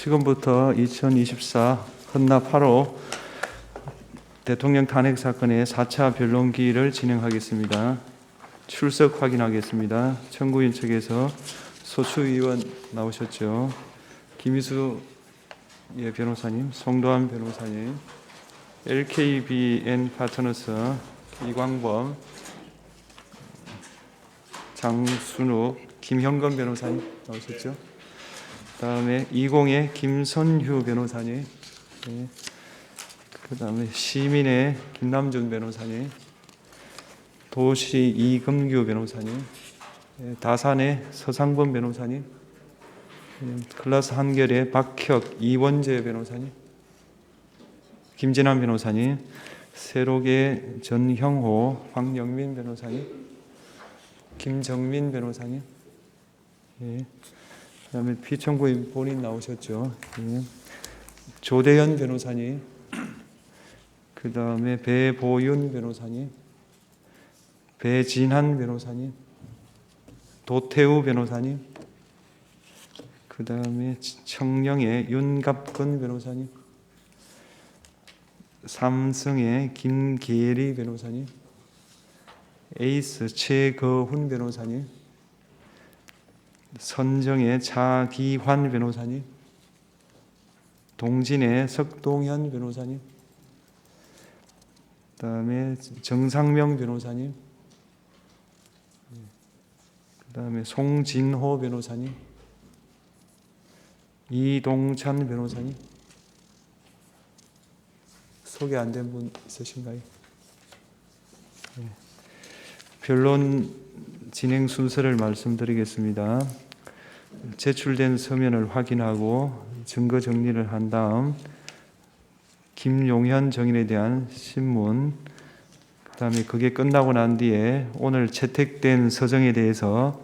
지금부터 2024 헌납 8호 대통령 탄핵 사건의 4차 변론기를 진행하겠습니다. 출석 확인하겠습니다. 청구인 측에서 소추위원 나오셨죠. 김희수 변호사님, 송도한 변호사님, LKBN 파트너스 이광범, 장순욱, 김형건 변호사님 나오셨죠. 그다음에 20의 김선휴 변호사님, 네. 그다음에 시민의 김남준 변호사님, 도시 이금규 변호사님, 네. 다산의 서상범 변호사님, 클라스 한결의 박혁 이원재 변호사님, 김진환 변호사님, 세록의 전형호 황영민 변호사님, 김정민 변호사님, 예. 그다음에 피청구인 본인 나오셨죠. 예. 조대현 변호사님, 그다음에 배보윤 변호사님, 배진한 변호사님, 도태우 변호사님, 그다음에 청령의 윤갑근 변호사님, 삼성의 김계리 변호사님, 에이스 최거훈 변호사님, 선정의 차기환 변호사님, 동진의 석동현 변호사님, 그다음에 정상명 변호사님, 그다음에 송진호 변호사님, 이동찬 변호사님. 소개 안 된 분 있으신가요? 네. 변론 진행 순서를 말씀드리겠습니다. 제출된 서면을 확인하고 증거 정리를 한 다음 김용현 정인에 대한 신문, 그다음에 그게 끝나고 난 뒤에 오늘 채택된 서정에 대해서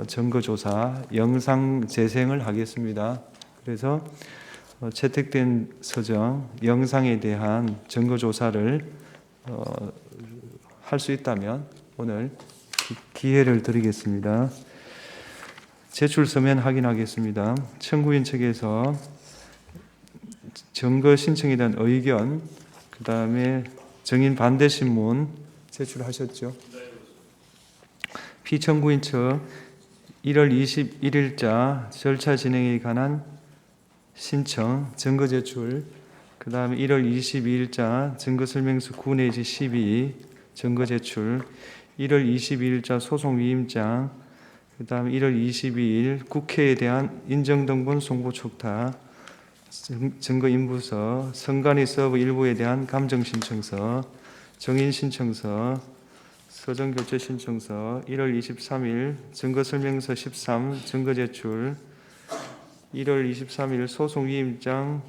증거조사, 영상 재생을 하겠습니다. 그래서 채택된 서정, 영상에 대한 증거조사를 할 수 있다면 오늘 기회를 드리겠습니다. 제출 서면 확인하겠습니다. 청구인 측에서 증거 신청에 대한 의견, 그 다음에 정인 반대 신문 제출하셨죠? 피청구인 측 1월 21일자 절차 진행에 관한 신청, 증거 제출, 그 다음에 1월 22일자 증거설명서 9 내지 12 증거 제출, 1월 22일자 소송 위임장, 그 다음에 1월 22일 국회에 대한 인정등본 송부 촉탁, 증거인부서, 선관위 서브 일부에 대한 감정신청서, 정인신청서, 서정교체 신청서, 1월 23일 증거설명서 13 증거 제출, 1월 23일 소송위임장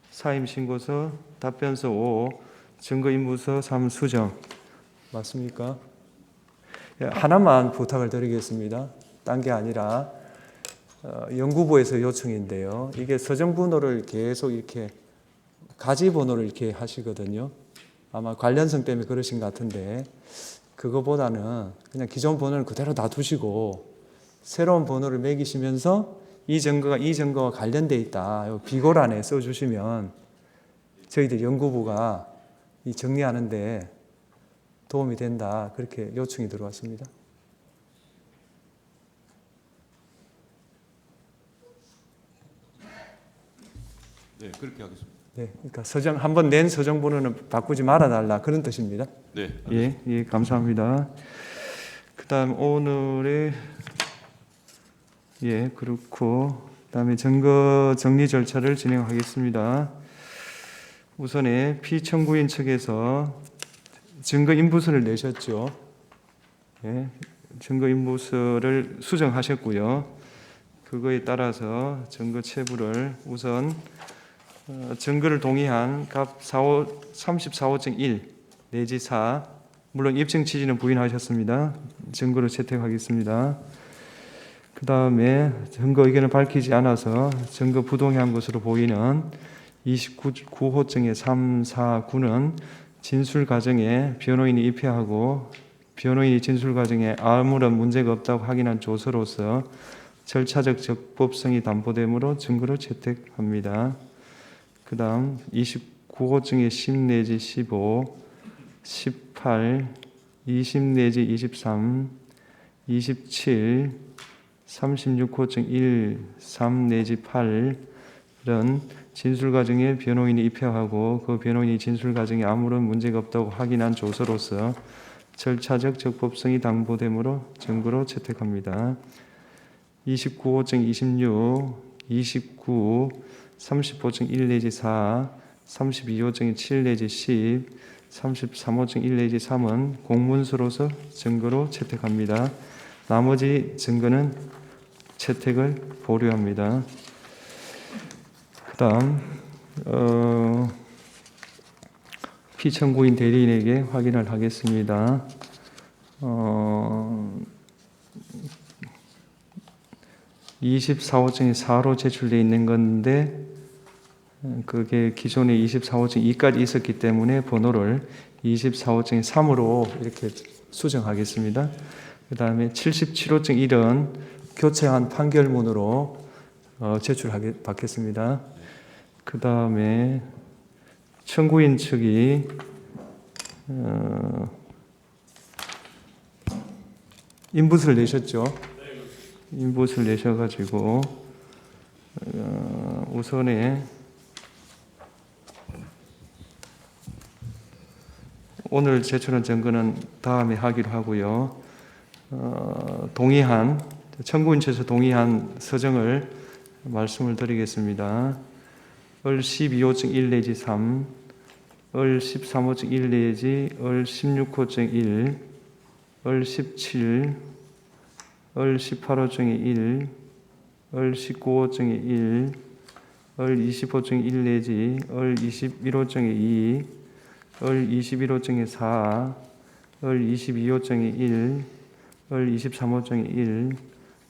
사임신고서 답변서 5 증거인부서 3 수정. 맞습니까? 하나만 부탁을 드리겠습니다. 딴 게 아니라 연구부에서 요청인데요. 이게 서정번호를 계속 이렇게 가지 번호를 이렇게 하시거든요. 아마 관련성 때문에 그러신 것 같은데 그거보다는 그냥 기존 번호를 그대로 놔두시고 새로운 번호를 매기시면서 이 증거와 관련돼 있다. 비고란에 써주시면 저희들 연구부가 이 정리하는데 도움이 된다. 그렇게 요청이 들어왔습니다. 네, 그렇게 하겠습니다. 네, 그러니까 서정 한번 낸 서정 번호는 바꾸지 말아달라 그런 뜻입니다. 네, 예, 감사합니다. 그다음 오늘의 그렇고 그다음에 증거 정리 절차를 진행하겠습니다. 우선에 피청구인 측에서 증거 인부서를 내셨죠. 예, 증거 인부서를 수정하셨고요. 그거에 따라서 증거 체부를 우선 증거를 동의한 갑 34호증 1 내지 4 물론 입증 취지는 부인하셨습니다. 증거로 채택하겠습니다. 그 다음에 증거 의견을 밝히지 않아서 증거 부동의한 것으로 보이는 29호증의 3, 4, 9는 진술 과정에 변호인이 입회하고 변호인이 진술 과정에 아무런 문제가 없다고 확인한 조서로서 절차적 적법성이 담보되므로 증거로 채택합니다. 그 다음 29호 중에 10 내지 15, 18, 20 내지 23, 27, 36호 중 1, 3 내지 8은 진술 과정에 변호인이 입회하고 그 변호인이 진술 과정에 아무런 문제가 없다고 확인한 조서로서 절차적 적법성이 당보되므로 증거로 채택합니다. 29호증 26, 29, 30호증 1 내지 4, 32호증 7 내지 10, 33호증 1 내지 3은 공문서로서 증거로 채택합니다. 나머지 증거는 채택을 보류합니다. 그 다음 피청구인 대리인에게 확인을 하겠습니다. 24호증이 4로 제출되어 있는 건데 그게 기존에 24호증 2까지 있었기 때문에 번호를 24호증 3으로 이렇게 수정하겠습니다. 그 다음에 77호증 1은 교체한 판결문으로 받겠습니다. 그 다음에 청구인 측이 인풋을 내셨죠. 인풋을 내셔가지고 우선에 오늘 제출한 증거는 다음에 하기로 하고요. 동의한 청구인 측에서 동의한 서정을 말씀을 드리겠습니다. 을 12호증 1 내지 3, 을 13호증 1 내지 을 16호증 1, 을 17, 을 18호증 1, 을 19호증 1, 을 20호증 1 내지 을 21호증 2, 을 21호증 4, 을 22호증 1, 을 23호증 1,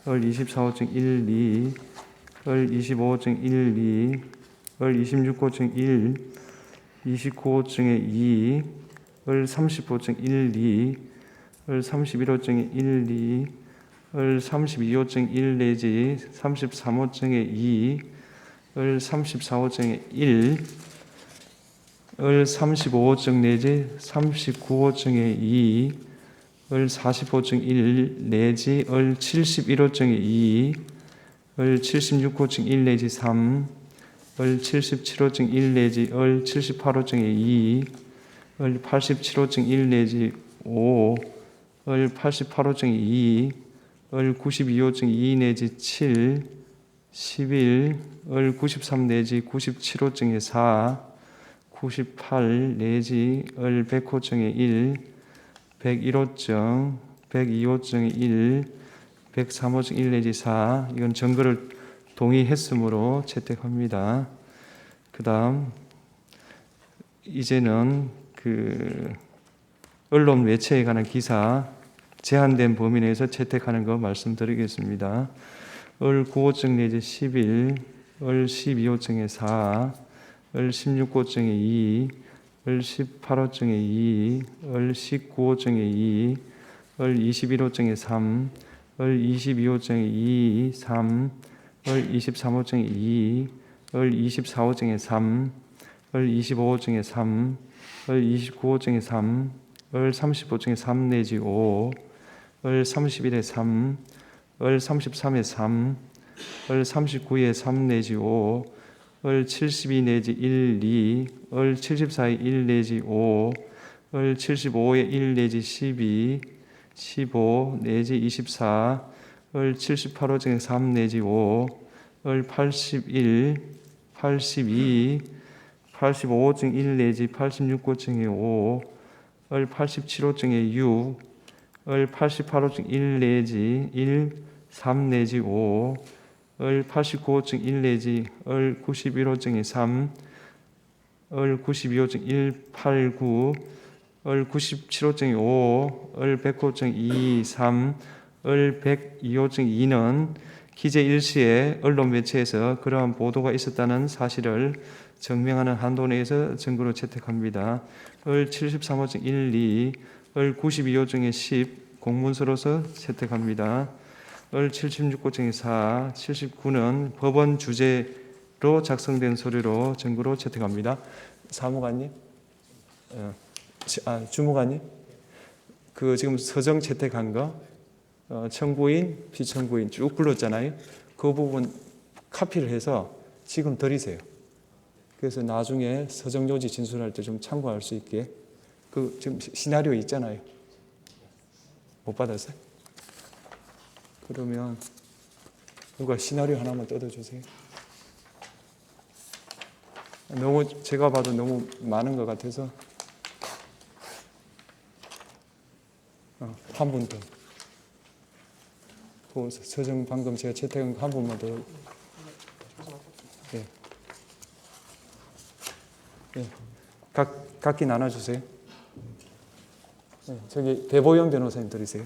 을 24호증 1, 2, 을 25호증 1, 2, 을 26호증 1, 29호증 2, 을 30호증 1, 2, 을 31호증 1, 2, 을 32호증 1 내지 33호증 2, 을 34호증 1, 을 35호증 내지 39호증 2, 을 40호증 1 내지 을 71호증 2, 을 76호증 1 내지 3, 을 77호증 1 내지 을 78호증 2, 을 87호증 1 내지 5, 을 88호증 2, 을 92호증 2 내지 7, 11, 을 93 내지 97호증 4, 98 내지 을 100호증 1, 101호증, 102호증 1, 103호증 1 내지 4, 이건 증거를 동의했으므로 채택합니다. 그 다음 이제는 언론 매체에 관한 기사 제한된 범위 내에서 채택하는 거 말씀드리겠습니다. 을 9호증 내지 11, 을 12호증 4, 을 16호증 2, 을 18호증 2, 을 19호증 2, 을 21호증 3, 을 22호증 2, 3, 을 23호증 2, 을 24호증 3, 을 25호증 3, 을 29호증 3, 을 35호증 3 내지 5, 을 31에 3, 을 33에 3, 을 39에 3 내지 5, 을 72 내지 1, 2, 을 74에 1 내지 5, 을 75에 1 내지 12, 15 내지 24, 을 78호증 3 내지 5, 을 81, 82, 85호증 1 내지 86호증 5, 을 87호증 6, 을 88호증 1 내지 1, 3 내지 5, 을 89호증 1 내지 을 91호증 3, 을 92호증 1, 8, 9, 을 97호증 5, 을 100호증 2, 3, 을 102호증 2는 기재 일시에 언론 매체에서 그러한 보도가 있었다는 사실을 증명하는 한도 내에서 증거로 채택합니다. 을 73호증 1, 2, 을 92호증 10 공문서로서 채택합니다. 76고증이 4, 79는 법원 주재로 작성된 서류로 증거로 채택합니다. 사무관님, 주무관님, 그 지금 서정 채택한 거 청구인, 비청구인 쭉 불렀잖아요. 그 부분 카피를 해서 지금 드리세요. 그래서 나중에 서정 요지 진술할 때 좀 참고할 수 있게 그 지금 시나리오 있잖아요. 못 받았어요? 그러면 누가 시나리오 하나만 뜯어주세요. 너무 제가 봐도 너무 많은 것 같아서 한 분 더. 그 서정 방금 제가 채택한 거 한 분만 더. 예. 예. 각기 나눠주세요. 예. 저기 배보영 변호사님 드리세요.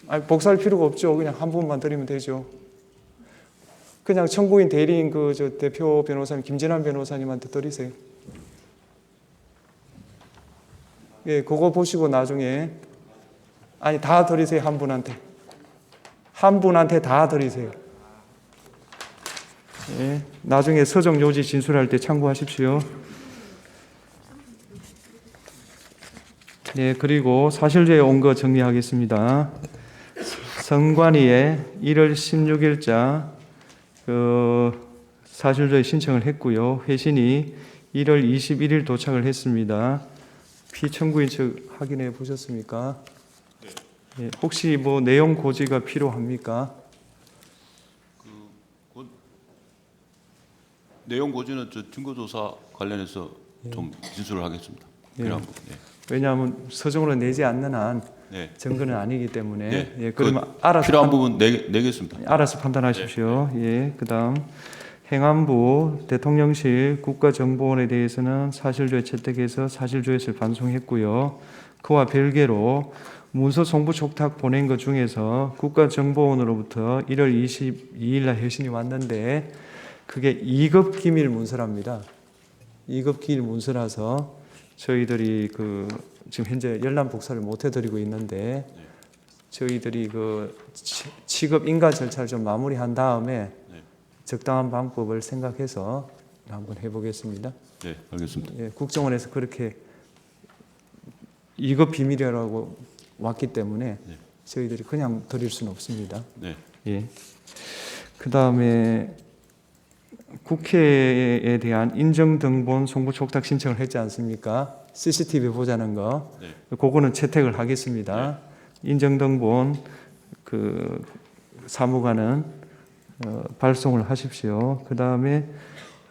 아니, 복사할 필요가 없죠. 그냥 한 분만 드리면 되죠. 그냥 청구인 대리인 그 저 대표 변호사님 김진환 변호사님한테 드리세요. 예, 그거 보시고 나중에 아니 다 드리세요. 한 분한테 다 드리세요. 예, 나중에 서정 요지 진술할 때 참고하십시오. 네, 그리고 사실조에 온 거 정리하겠습니다. 선관위에 1월 16일자 사실조에 신청을 했고요. 회신이 1월 21일 도착을 했습니다. 피청구인 측 확인해 보셨습니까? 네. 예, 혹시 뭐 내용 고지가 필요합니까? 내용 고지는 저 증거조사 관련해서 좀 진술을 하겠습니다. 필요한 부분. 네. 왜냐하면 서정으로 내지 않는 한 네. 증거는 아니기 때문에 네. 예, 그러면 알아서 필요한 부분 내겠습니다. 알아서 판단하십시오. 예, 그다음 행안부 대통령실 국가정보원에 대해서는 사실조회 채택해서 사실조회서를 반송했고요. 그와 별개로 문서 송부 촉탁 보낸 것 중에서 국가정보원으로부터 1월 22일 날 회신이 왔는데 그게 2급 기밀 문서랍니다. 2급 기밀 문서라서 저희들이 그 지금 현재 열람 복사를 못 해드리고 있는데 저희들이 그 취급 인가 절차를 좀 마무리한 다음에 적당한 방법을 생각해서 한번 해보겠습니다. 네, 알겠습니다. 예, 국정원에서 그렇게 2급 비밀이라고 왔기 때문에 저희들이 그냥 드릴 수는 없습니다. 네. 예. 그 다음에 국회에 대한 인정등본 송부 촉탁 신청을 했지 않습니까? CCTV 보자는 거. 네. 그거는 채택을 하겠습니다. 인정등본 그 사무관은 발송을 하십시오. 그 다음에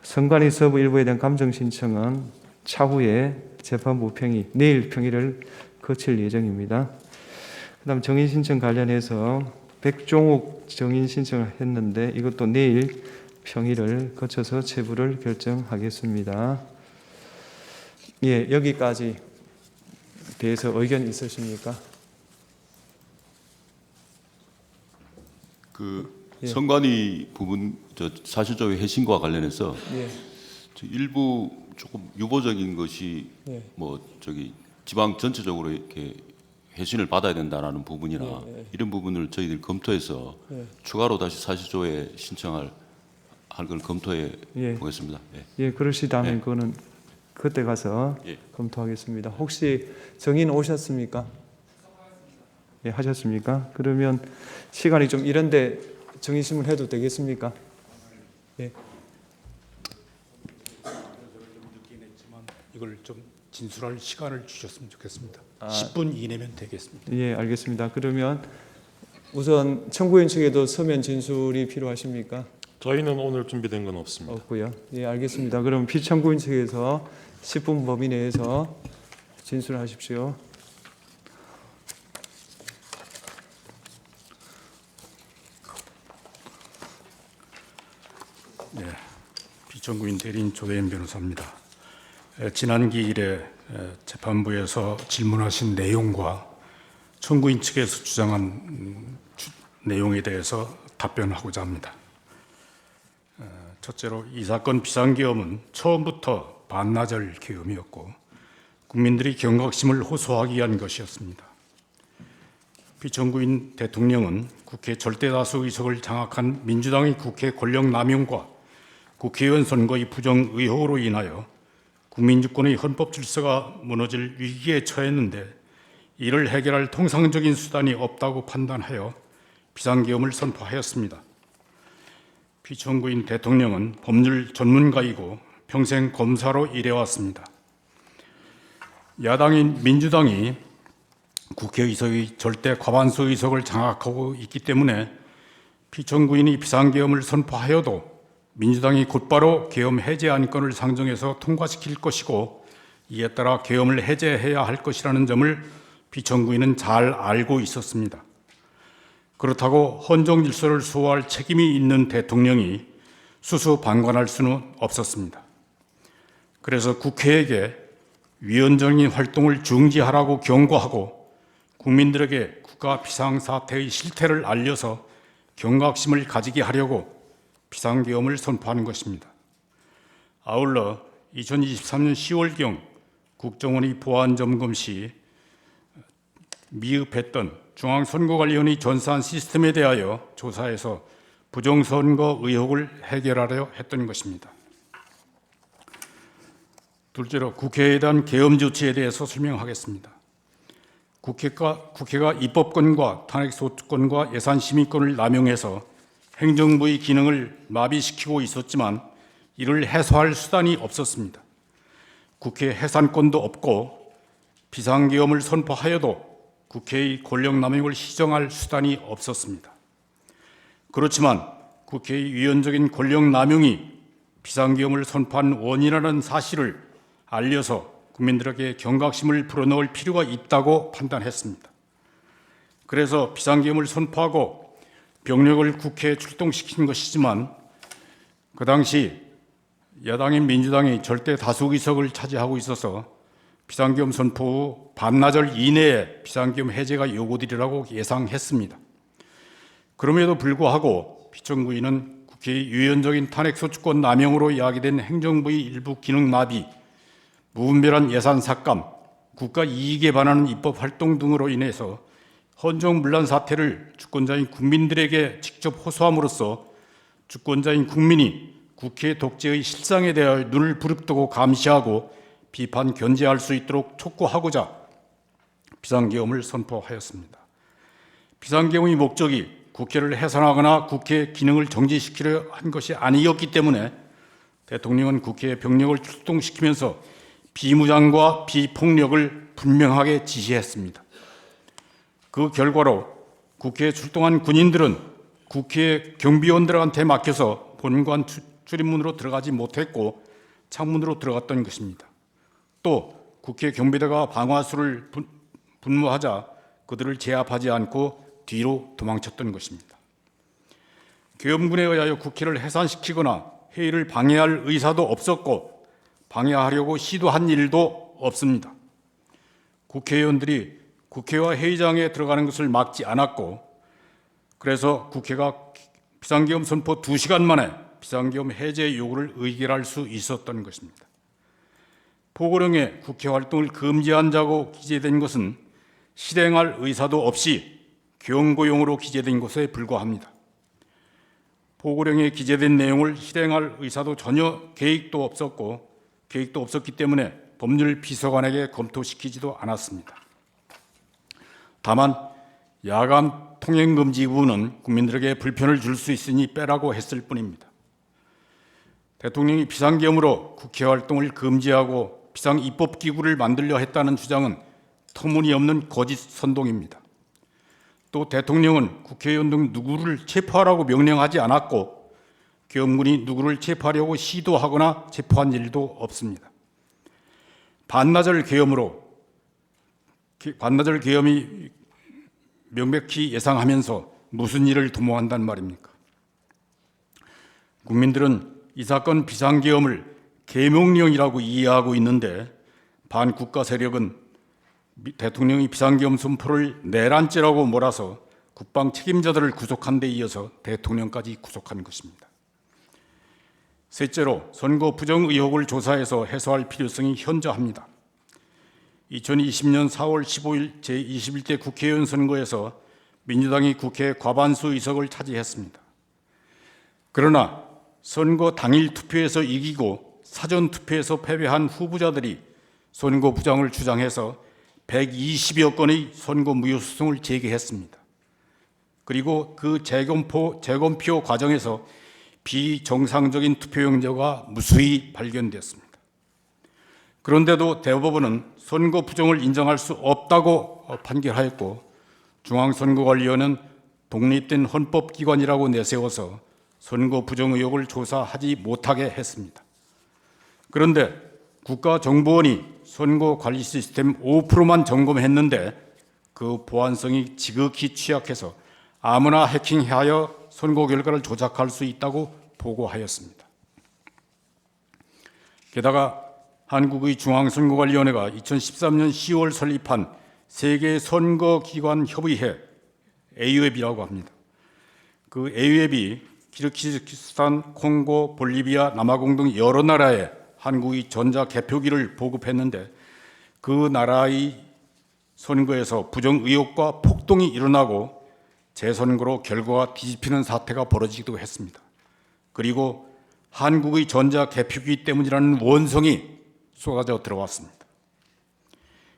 선관위 서부 일부에 대한 감정 신청은 차후에 재판부 평의, 내일 평의를 거칠 예정입니다. 그 다음 정인 신청 관련해서 백종욱 정인 신청을 했는데 이것도 내일 평의를 거쳐서 체부를 결정하겠습니다. 예, 여기까지 대해서 의견 있으십니까? 선관위 부분 사실조회 회신과 관련해서 예. 일부 조금 유보적인 것이 예. 뭐 지방 전체적으로 이렇게 회신을 받아야 된다라는 부분이나 이런 부분을 저희들이 검토해서 추가로 다시 사실조회 신청할 걸 검토해 보겠습니다. 예, 그러시다면 예. 그거는 그때 가서 검토하겠습니다. 혹시 정인 오셨습니까? 예, 하셨습니까? 그러면 시간이 좀 이런데 정인심을 해도 되겠습니까? 예. 이걸 좀 진술할 시간을 주셨으면 좋겠습니다. 10분 이내면 되겠습니다. 예, 알겠습니다. 그러면 우선 청구인 측에도 서면 진술이 필요하십니까? 저희는 오늘 준비된 건 없습니다. 없고요. 예, 알겠습니다. 그럼 피청구인 측에서 10분 범위 내에서 진술하십시오. 네, 비청구인 대리인 조대인 변호사입니다. 지난 기일에 재판부에서 질문하신 내용과 청구인 측에서 주장한 내용에 대해서 답변하고자 합니다. 첫째로 이 사건 비상계엄은 처음부터 반나절 계엄이었고 국민들이 경각심을 호소하기 위한 것이었습니다. 피청구인 대통령은 국회 절대다수 의석을 장악한 민주당의 국회 권력 남용과 국회의원 선거의 부정 의혹으로 인하여 국민주권의 헌법 질서가 무너질 위기에 처했는데 이를 해결할 통상적인 수단이 없다고 판단하여 비상계엄을 선포하였습니다. 피청구인 대통령은 법률 전문가이고 평생 검사로 일해왔습니다. 야당인 민주당이 국회의석의 절대 과반수 의석을 장악하고 있기 때문에 피청구인이 비상계엄을 선포하여도 민주당이 곧바로 계엄 해제 안건을 상정해서 통과시킬 것이고 이에 따라 계엄을 해제해야 할 것이라는 점을 피청구인은 잘 알고 있었습니다. 그렇다고 헌정 질서를 수호할 책임이 있는 대통령이 수수방관할 수는 없었습니다. 그래서 국회에게 위헌적인 활동을 중지하라고 경고하고 국민들에게 국가 비상사태의 실태를 알려서 경각심을 가지게 하려고 비상계엄을 선포하는 것입니다. 아울러 2023년 10월경 국정원의 보안 점검 시 미흡했던 중앙선거관리위원회 전산 시스템에 대하여 조사해서 부정선거 의혹을 해결하려 했던 것입니다. 둘째로 국회에 대한 계엄 조치에 대해서 설명하겠습니다. 국회가 입법권과 탄핵소추권과 예산심의권을 남용해서 행정부의 기능을 마비시키고 있었지만 이를 해소할 수단이 없었습니다. 국회 해산권도 없고 비상계엄을 선포하여도 국회의 권력남용을 시정할 수단이 없었습니다. 그렇지만 국회의 위헌적인 권력남용이 비상계엄을 선포한 원인이라는 사실을 알려서 국민들에게 경각심을 불어넣을 필요가 있다고 판단했습니다. 그래서 비상계엄을 선포하고 병력을 국회에 출동시킨 것이지만 그 당시 야당인 민주당이 절대 다수 의석을 차지하고 있어서 비상계엄 선포 후 반나절 이내에 비상계엄 해제가 요구되리라고 예상했습니다. 그럼에도 불구하고 피청구인은 국회의 유연적인 탄핵소추권 남용으로 야기된 행정부의 일부 기능 마비, 무분별한 예산 삭감, 국가 이익에 반하는 입법 활동 등으로 인해서 헌정문란 사태를 주권자인 국민들에게 직접 호소함으로써 주권자인 국민이 국회 독재의 실상에 대하여 눈을 부릅뜨고 감시하고 비판 견제할 수 있도록 촉구하고자 비상계엄을 선포하였습니다. 비상계엄의 목적이 국회를 해산하거나 국회 기능을 정지시키려 한 것이 아니었기 때문에 대통령은 국회에 병력을 출동시키면서 비무장과 비폭력을 분명하게 지시했습니다. 그 결과로 국회에 출동한 군인들은 국회 경비원들한테 맡겨서 본관 출입문으로 들어가지 못했고 창문으로 들어갔던 것입니다. 또 국회 경비대가 방화수를 분무하자 그들을 제압하지 않고 뒤로 도망쳤던 것입니다. 계엄군에 의하여 국회를 해산시키거나 회의를 방해할 의사도 없었고 방해하려고 시도한 일도 없습니다. 국회의원들이 국회와 회의장에 들어가는 것을 막지 않았고 그래서 국회가 비상계엄 선포 2시간 만에 비상계엄 해제 요구를 의결할 수 있었던 것입니다. 포고령에 국회 활동을 금지한다고 기재된 것은 실행할 의사도 없이 경고용으로 기재된 것에 불과합니다. 포고령에 기재된 내용을 실행할 의사도 전혀 계획도 없었기 때문에 법률 비서관에게 검토시키지도 않았습니다. 다만 야간 통행금지 부분은 국민들에게 불편을 줄 수 있으니 빼라고 했을 뿐입니다. 대통령이 비상계엄으로 국회 활동을 금지하고 비상입법기구를 만들려 했다는 주장은 터무니없는 거짓 선동입니다. 또 대통령은 국회의원 등 누구를 체포하라고 명령하지 않았고 계엄군이 누구를 체포하려고 시도하거나 체포한 일도 없습니다. 반나절 계엄이 명백히 예상하면서 무슨 일을 도모한단 말입니까? 국민들은 이 사건 비상계엄을 계명령이라고 이해하고 있는데 반국가 세력은 대통령이 비상계엄 선포를 내란죄라고 몰아서 국방 책임자들을 구속한 데 이어서 대통령까지 구속한 것입니다. 셋째로 선거 부정 의혹을 조사해서 해소할 필요성이 현저합니다. 2020년 4월 15일 제21대 국회의원 선거에서 민주당이 국회 과반수 의석을 차지했습니다. 그러나 선거 당일 투표에서 이기고 사전 투표에서 패배한 후보자들이 선거 부정을 주장해서 120여 건의 선거 무효소송을 제기했습니다. 그리고 그 재검표 과정에서 비정상적인 투표용지가 무수히 발견됐습니다. 그런데도 대법원은 선거 부정을 인정할 수 없다고 판결하였고, 중앙선거관리위원회는 독립된 헌법기관이라고 내세워서 선거 부정 의혹을 조사하지 못하게 했습니다. 그런데 국가정보원이 선거관리 시스템 5%만 점검했는데 그 보안성이 지극히 취약해서 아무나 해킹하여 선거 결과를 조작할 수 있다고 보고하였습니다. 게다가 한국의 중앙선거관리위원회가 2013년 10월 설립한 세계 선거기관 협의회 AU앱이라고 합니다. 그 AU앱이 키르기즈스탄, 콩고, 볼리비아, 남아공 등 여러 나라에 한국의 전자개표기를 보급했는데 그 나라의 선거에서 부정 의혹과 폭동이 일어나고 재선거로 결과가 뒤집히는 사태가 벌어지기도 했습니다. 그리고 한국의 전자개표기 때문이라는 원성이 쏟아져 들어왔습니다.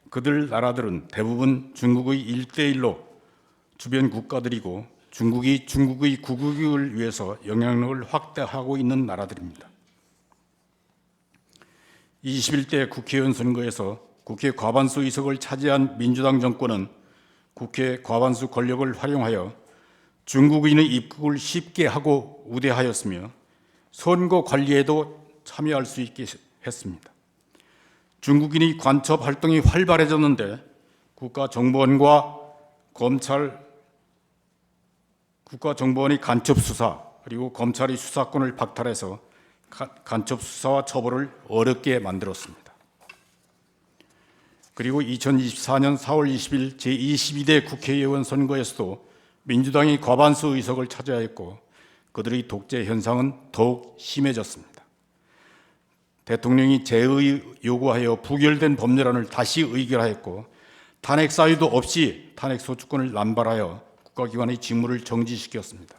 그들 나라들은 대부분 중국의 1대1로 주변 국가들이고 중국이 중국의 국익을 위해서 영향력을 확대하고 있는 나라들입니다. 21대 국회의원 선거에서 국회 과반수 의석을 차지한 민주당 정권은 국회 과반수 권력을 활용하여 중국인의 입국을 쉽게 하고 우대하였으며 선거 관리에도 참여할 수 있게 했습니다. 중국인의 간첩 활동이 활발해졌는데 국가정보원과 국가정보원이 간첩 수사 그리고 검찰의 수사권을 박탈해서 간첩 수사와 처벌을 어렵게 만들었습니다. 그리고 2024년 4월 20일 제22대 국회의원 선거에서도 민주당이 과반수 의석을 차지하였고 그들의 독재 현상은 더욱 심해졌습니다. 대통령이 재의 요구하여 부결된 법률안을 다시 의결하였고 탄핵 사유도 없이 탄핵 소추권을 남발하여 국가기관의 직무를 정지시켰습니다.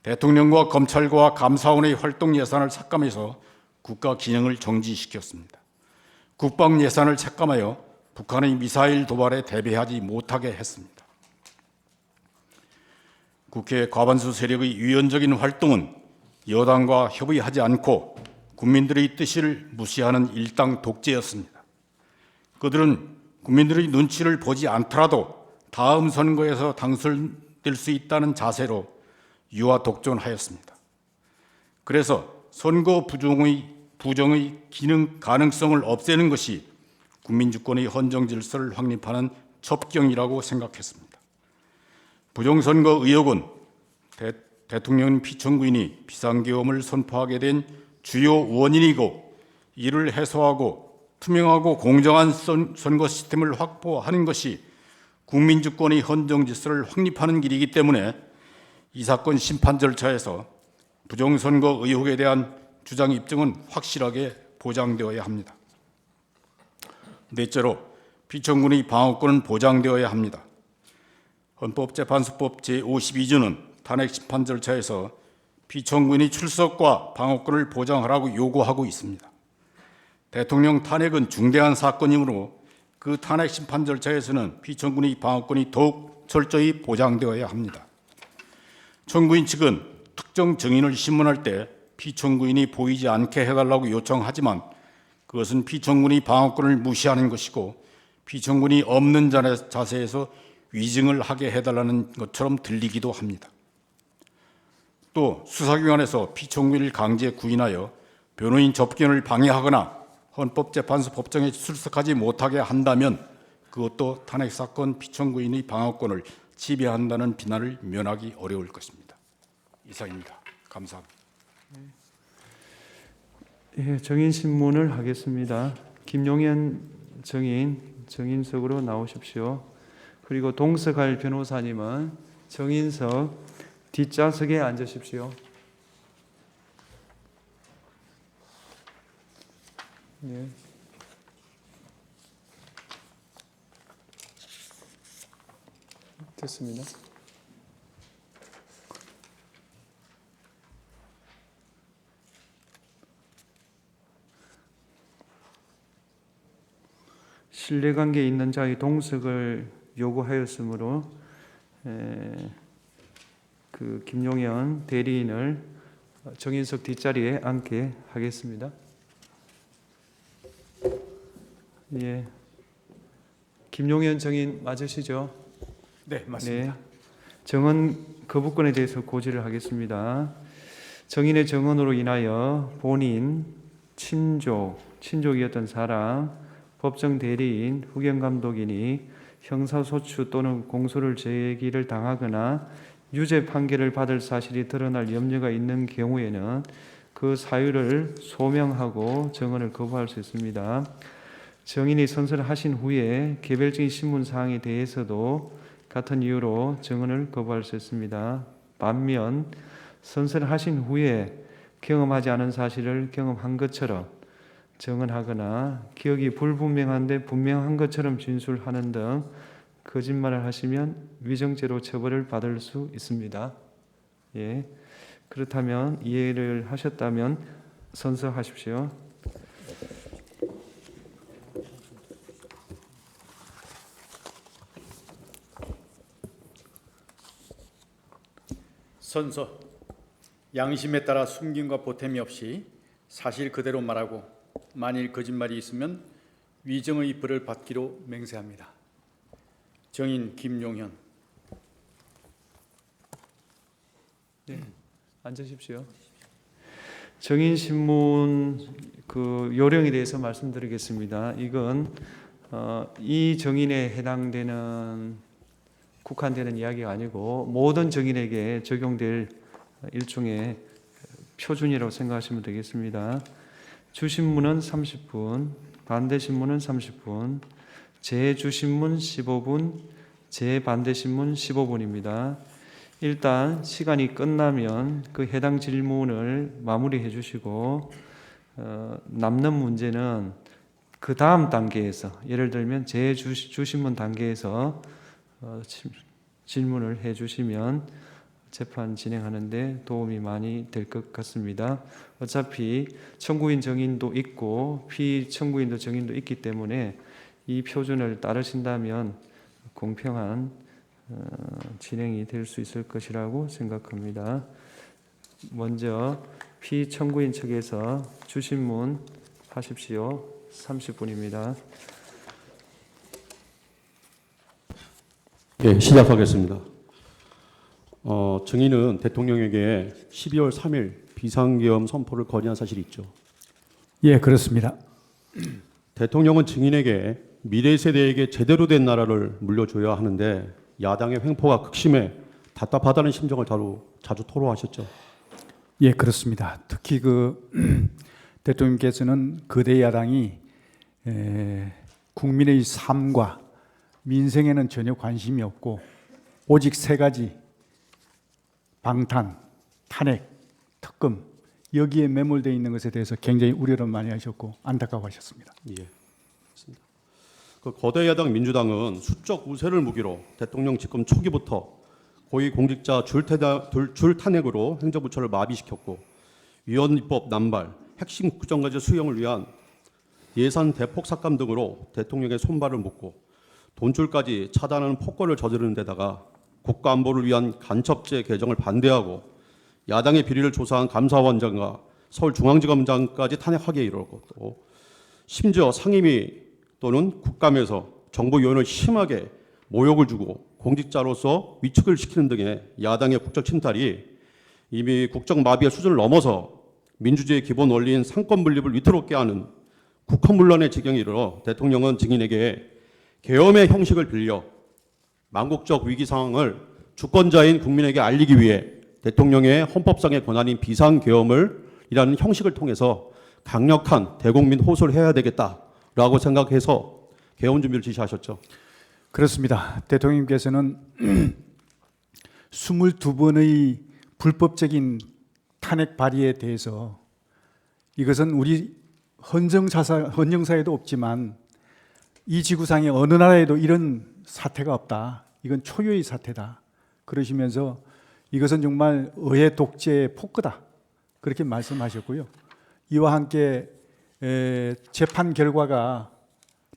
대통령과 검찰과 감사원의 활동 예산을 삭감해서 국가 기능을 정지시켰습니다. 국방 예산을 삭감하여 북한의 미사일 도발에 대비하지 못하게 했습니다. 국회 과반수 세력의 유연적인 활동은 여당과 협의하지 않고 국민들의 뜻을 무시하는 일당 독재였습니다. 그들은 국민들의 눈치를 보지 않더라도 다음 선거에서 당선될 수 있다는 자세로 유화 독존하였습니다. 그래서 선거 부정의 기능 가능성을 없애는 것이 국민주권의 헌정 질서를 확립하는 첩경이라고 생각했습니다. 부정선거 의혹은 대통령 피청구인이 비상계엄을 선포하게 된 주요 원인이고 이를 해소하고 투명하고 공정한 선거 시스템을 확보하는 것이 국민주권의 헌정 질서를 확립하는 길이기 때문에 이 사건 심판 절차에서 부정선거 의혹에 대한 주장 입증은 확실하게 보장되어야 합니다. 넷째로 피청구인의 방어권은 보장되어야 합니다. 헌법재판소법 제52조는 탄핵 심판 절차에서 피청구인의 출석과 방어권을 보장하라고 요구하고 있습니다. 대통령 탄핵은 중대한 사건이므로 그 탄핵 심판 절차에서는 피청구인의 방어권이 더욱 철저히 보장되어야 합니다. 청구인 측은 특정 증인을 신문할 때 피청구인이 보이지 않게 해달라고 요청하지만 그것은 피청구인의 방어권을 무시하는 것이고 피청구인이 없는 자세에서 위증을 하게 해달라는 것처럼 들리기도 합니다. 또 수사기관에서 피청구인을 강제 구인하여 변호인 접견을 방해하거나 헌법재판소 법정에 출석하지 못하게 한다면 그것도 탄핵사건 피청구인의 방어권을 지배한다는 비난을 면하기 어려울 것입니다. 이상입니다. 감사합니다. 예, 정인 신문을 하겠습니다. 김용현 정인석으로 나오십시오. 그리고 동석할 변호사님은 정인석 뒷좌석에 앉으십시오. 네. 됐습니다. 신뢰관계에 있는 자의 동석을 요구하였으므로 그 김용현 대리인을 정인석 뒷자리에 앉게 하겠습니다. 예, 김용현 정인 맞으시죠? 네, 맞습니다. 네. 정언 거부권에 대해서 고지를 하겠습니다. 정인의 정언으로 인하여 본인, 친족이었던 사람, 법정 대리인, 후견감독인이 형사소추 또는 공소를 제기를 당하거나 유죄 판결을 받을 사실이 드러날 염려가 있는 경우에는 그 사유를 소명하고 정언을 거부할 수 있습니다. 정인이 선서를 하신 후에 개별적인 신문 사항에 대해서도 같은 이유로 정언을 거부할 수 있습니다. 반면 선서를 하신 후에 경험하지 않은 사실을 경험한 것처럼 정언하거나 기억이 불분명한데 분명한 것처럼 진술하는 등 거짓말을 하시면 위정죄로 처벌을 받을 수 있습니다. 예, 그렇다면 이해를 하셨다면 선서하십시오. 선서. 양심에 따라 숨김과 보탬이 없이 사실 그대로 말하고 만일 거짓말이 있으면 위정의 벌을 받기로 맹세합니다. 정인 김용현. 네, 앉으십시오. 정인 신문 그 요령에 대해서 말씀드리겠습니다. 이건 이 정인에 해당되는 국한되는 이야기가 아니고 모든 정인에게 적용될 일종의 표준이라고 생각하시면 되겠습니다. 주신문은 30분, 반대신문은 30분, 재주신문 15분, 재반대신문 15분입니다. 일단 시간이 끝나면 그 해당 질문을 마무리해 주시고 남는 문제는 그 다음 단계에서 예를 들면 재주신문 단계에서 질문을 해 주시면 재판 진행하는데 도움이 많이 될 것 같습니다. 어차피 청구인 정인도 있고 피청구인도 정인도 있기 때문에 이 표준을 따르신다면 공평한 진행이 될 수 있을 것이라고 생각합니다. 먼저 피청구인 측에서 주신문 하십시오. 30분입니다. 예, 시작하겠습니다. 증인은 대통령에게 12월 3일 비상계엄 선포를 건의한 사실이 있죠. 예, 그렇습니다. 대통령은 증인에게 미래 세대에게 제대로 된 나라를 물려줘야 하는데 야당의 횡포가 극심해 답답하다는 심정을 자주 토로하셨죠. 예, 그렇습니다. 특히 대통령께서는 거대 야당이 국민의 삶과 민생에는 전혀 관심이 없고 오직 세 가지 방탄, 탄핵, 특검 여기에 매몰되어 있는 것에 대해서 굉장히 우려를 많이 하셨고 안타까워하셨습니다. 예, 그렇습니다. 그 거대 야당 민주당은 수적 우세를 무기로 대통령 집권 초기부터 고위 공직자 줄 탄핵으로 행정부처를 마비시켰고 위헌입법 남발, 핵심 국정과제 수용을 위한 예산 대폭 삭감 등으로 대통령의 손발을 묶고 돈줄까지 차단하는 폭거를 저지르는 데다가 국가안보를 위한 간첩죄 개정을 반대하고 야당의 비리를 조사한 감사원장과 서울중앙지검장까지 탄핵하게 이르고 또 심지어 상임위 또는 국감에서 정보위원을 심하게 모욕을 주고 공직자로서 위축을 시키는 등의 야당의 국적 침탈이 이미 국정 마비의 수준을 넘어서 민주주의의 기본 원리인 상권 분립을 위태롭게 하는 국헌문란의 지경에 이르러 대통령은 증인에게 계엄의 형식을 빌려 망국적 위기 상황을 주권자인 국민에게 알리기 위해 대통령의 헌법상의 권한인 비상계엄을 이라는 형식을 통해서 강력한 대국민 호소를 해야 되겠다라고 생각해서 계엄 준비를 지시하셨죠. 그렇습니다. 대통령께서는 22번의 불법적인 탄핵 발의에 대해서 이것은 우리 헌정사에도 없지만 이 지구상의 어느 나라에도 이런 사태가 없다. 이건 초유의 사태다. 그러시면서 이것은 정말 의회 독재의 폭거다. 그렇게 말씀하셨고요. 이와 함께 재판 결과가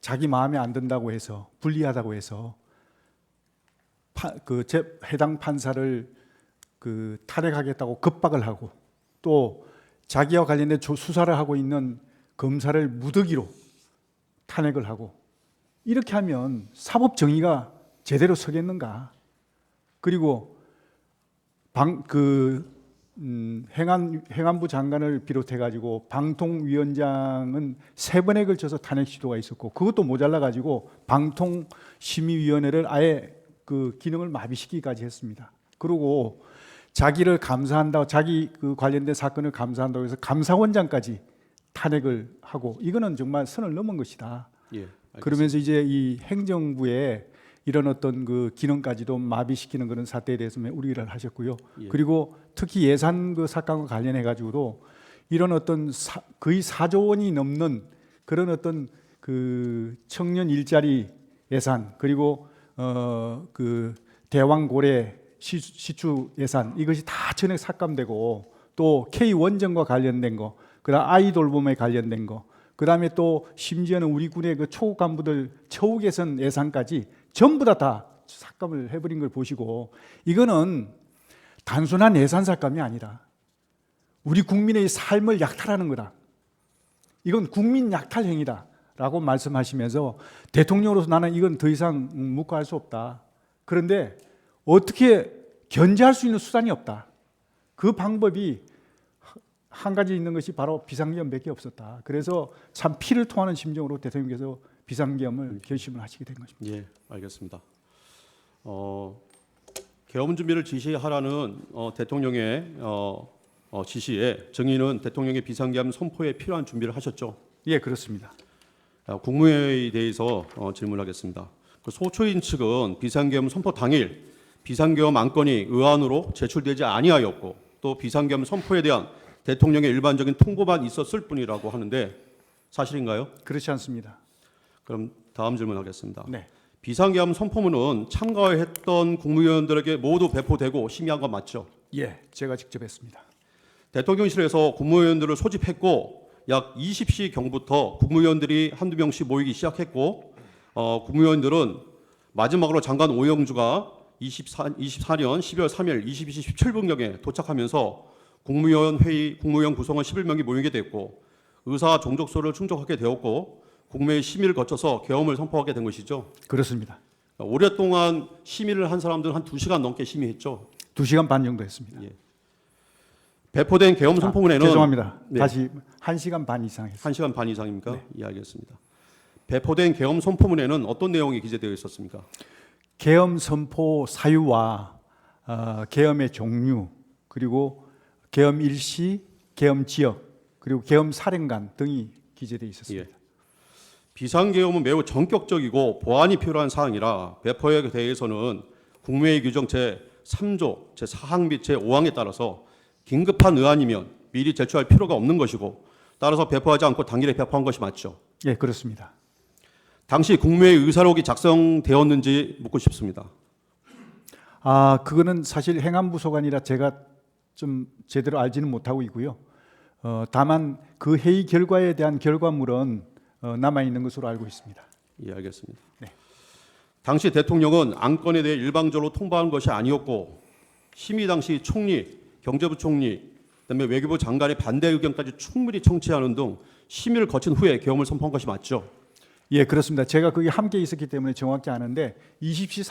자기 마음에 안 든다고 해서 불리하다고 해서 해당 판사를 탄핵하겠다고 급박을 하고 또 자기와 관련된 수사를 하고 있는 검사를 무더기로 탄핵을 하고 이렇게 하면 사법 정의가 제대로 서겠는가? 그리고 행안부 장관을 비롯해 가지고 방통위원장은 3번에 걸쳐서 탄핵 시도가 있었고 그것도 모자라 가지고 방통심의위원회를 아예 그 기능을 마비시키기까지 했습니다. 그리고 자기를 감사한다고 자기 관련된 사건을 감사한다고 해서 감사원장까지 탄핵을 하고 이거는 정말 선을 넘은 것이다. 예. 그러면서 이제 이 행정부의 이런 어떤 그 기능까지도 마비시키는 그런 사태에 대해서 우려를 하셨고요. 예. 그리고 특히 예산 그 사건과 관련해 가지고도 이런 어떤 거의 4조 원이 넘는 그런 어떤 그 청년 일자리 예산 그리고 그 대왕고래 시추 예산 이것이 다 전액 삭감되고 또 K 원전과 관련된 거, 그다음 아이돌봄에 관련된 거, 그다음에 또 심지어는 우리 군의 그 초급 간부들 처우 개선 예산까지 전부 다 삭감을 해버린 걸 보시고 이거는 단순한 예산 삭감이 아니라 우리 국민의 삶을 약탈하는 거다. 이건 국민 약탈 행위다라고 말씀하시면서 대통령으로서 나는 이건 더 이상 묵과할 수 없다. 그런데 어떻게 견제할 수 있는 수단이 없다. 그 방법이 한 가지 있는 것이 바로 비상계엄밖에 없었다. 그래서 참 피를 토하는 심정으로 대통령께서 비상계엄을 결심을 하시게 된 것입니다. 예, 알겠습니다. 계엄 준비를 지시하라는 대통령의 지시에 정의는 대통령의 비상계엄 선포에 필요한 준비를 하셨죠. 예, 그렇습니다. 국무회의에 대해서 질문하겠습니다. 그 소초인 측은 비상계엄 선포 당일 비상계엄 안건이 의안으로 제출되지 아니하였고 또 비상계엄 선포에 대한 대통령의 일반적인 통보만 있었을 뿐이라고 하는데 사실인가요? 그렇지 않습니다. 그럼 다음 질문하겠습니다. 네. 비상계엄 선포문은 참가했던 국무위원들에게 모두 배포되고 심의한 건 맞죠? 예, 제가 직접 했습니다. 대통령실에서 국무위원들을 소집했고 약 20시 경부터 국무위원들이 한두 명씩 모이기 시작했고 국무위원들은 마지막으로 장관 오영주가 24년 12월 3일 22시 17분경에 도착하면서 국무위원 구성원 11명이 모이게 됐고 의사 종족서를 충족하게 되었고 국무회의 심의를 거쳐서 계엄을 선포하게 된 것이죠. 그렇습니다. 오랫동안 심의를 한 사람들은 한 2시간 넘게 심의했죠. 2시간 반 정도 했습니다. 예. 배포된 계엄 선포문에는 죄송합니다. 네. 다시 1시간 반 이상 했습니다. 1시간 반 이상입니까? 네. 예, 알겠습니다. 배포된 계엄 선포문에는 어떤 내용이 기재되어 있었습니까? 계엄 선포 사유와 계엄의 종류 그리고 계엄 일시, 계엄 지역 그리고 계엄 사령관 등이 기재되어 있었습니다. 예. 비상계엄은 매우 전격적이고 보완이 필요한 사항이라 배포에 대해서는 국무회의 규정 제3조 제4항 및 제5항에 따라서 긴급한 의안이면 미리 제출할 필요가 없는 것이고 따라서 배포하지 않고 당일에 배포한 것이 맞죠. 예, 그렇습니다. 당시 국무회의 의사록이 작성되었는지 묻고 싶습니다. 그거는 사실 행안부 소관이라 제가 좀 제대로 알지는 못하고 있고요. 다만 그 회의 결과에 대한 결과물은 남아 있는 것으로 알고 있습니다. 예, 알겠습니다. 네. 당시 대통령은 안건에 대해 일방적으로 통보한 것이 아니었고 심의 당시 총리, 경제부총리, 그다음에 외교부 장관의 반대 의견까지 충분히 청취하는 등 심의를 거친 후에 계엄을 선포한 것이 맞죠? 예, 그렇습니다. 제가 거기 함께 있었기 때문에 정확히 아는데 20시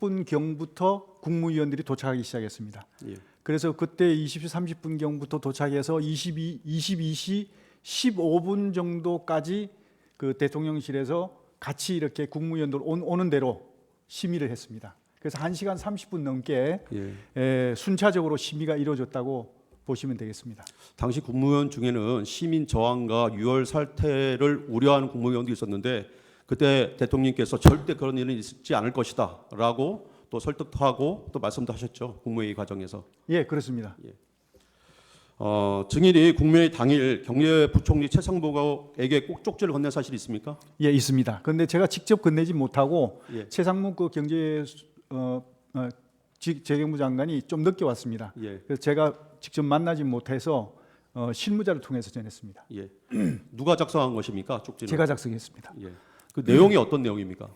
30분 경부터 국무위원들이 도착하기 시작했습니다. 예. 그래서 그때 20시 30분 경부터 도착해서 22시 15분 정도까지 그 대통령실에서 같이 이렇게 국무위원들 오는 대로 심의를 했습니다. 그래서 1시간 30분 넘게 순차적으로 심의가 이루어졌다고 보시면 되겠습니다. 당시 국무위원 중에는 시민 저항과 유혈 사태를 우려하는 국무위원도 있었는데 그때 대통령께서 절대 그런 일은 있지 않을 것이다라고 또 설득도 하고 또 말씀도 하셨죠. 국무회의 과정에서. 예, 그렇습니다. 증인이 국무회의 당일 경제부총리 최상목에게 꼭 쪽지를 건넨 사실이 있습니까? 예, 있습니다. 그런데 제가 직접 건네지 못하고 예. 최상무 그 재경부 장관이 좀 늦게 왔습니다. 예. 그래서 제가 직접 만나지 못해서 실무자를 통해서 전했습니다. 예. 누가 작성한 것입니까? 쪽지는? 제가 작성했습니다. 예. 그 내용이 어떤 내용입니까?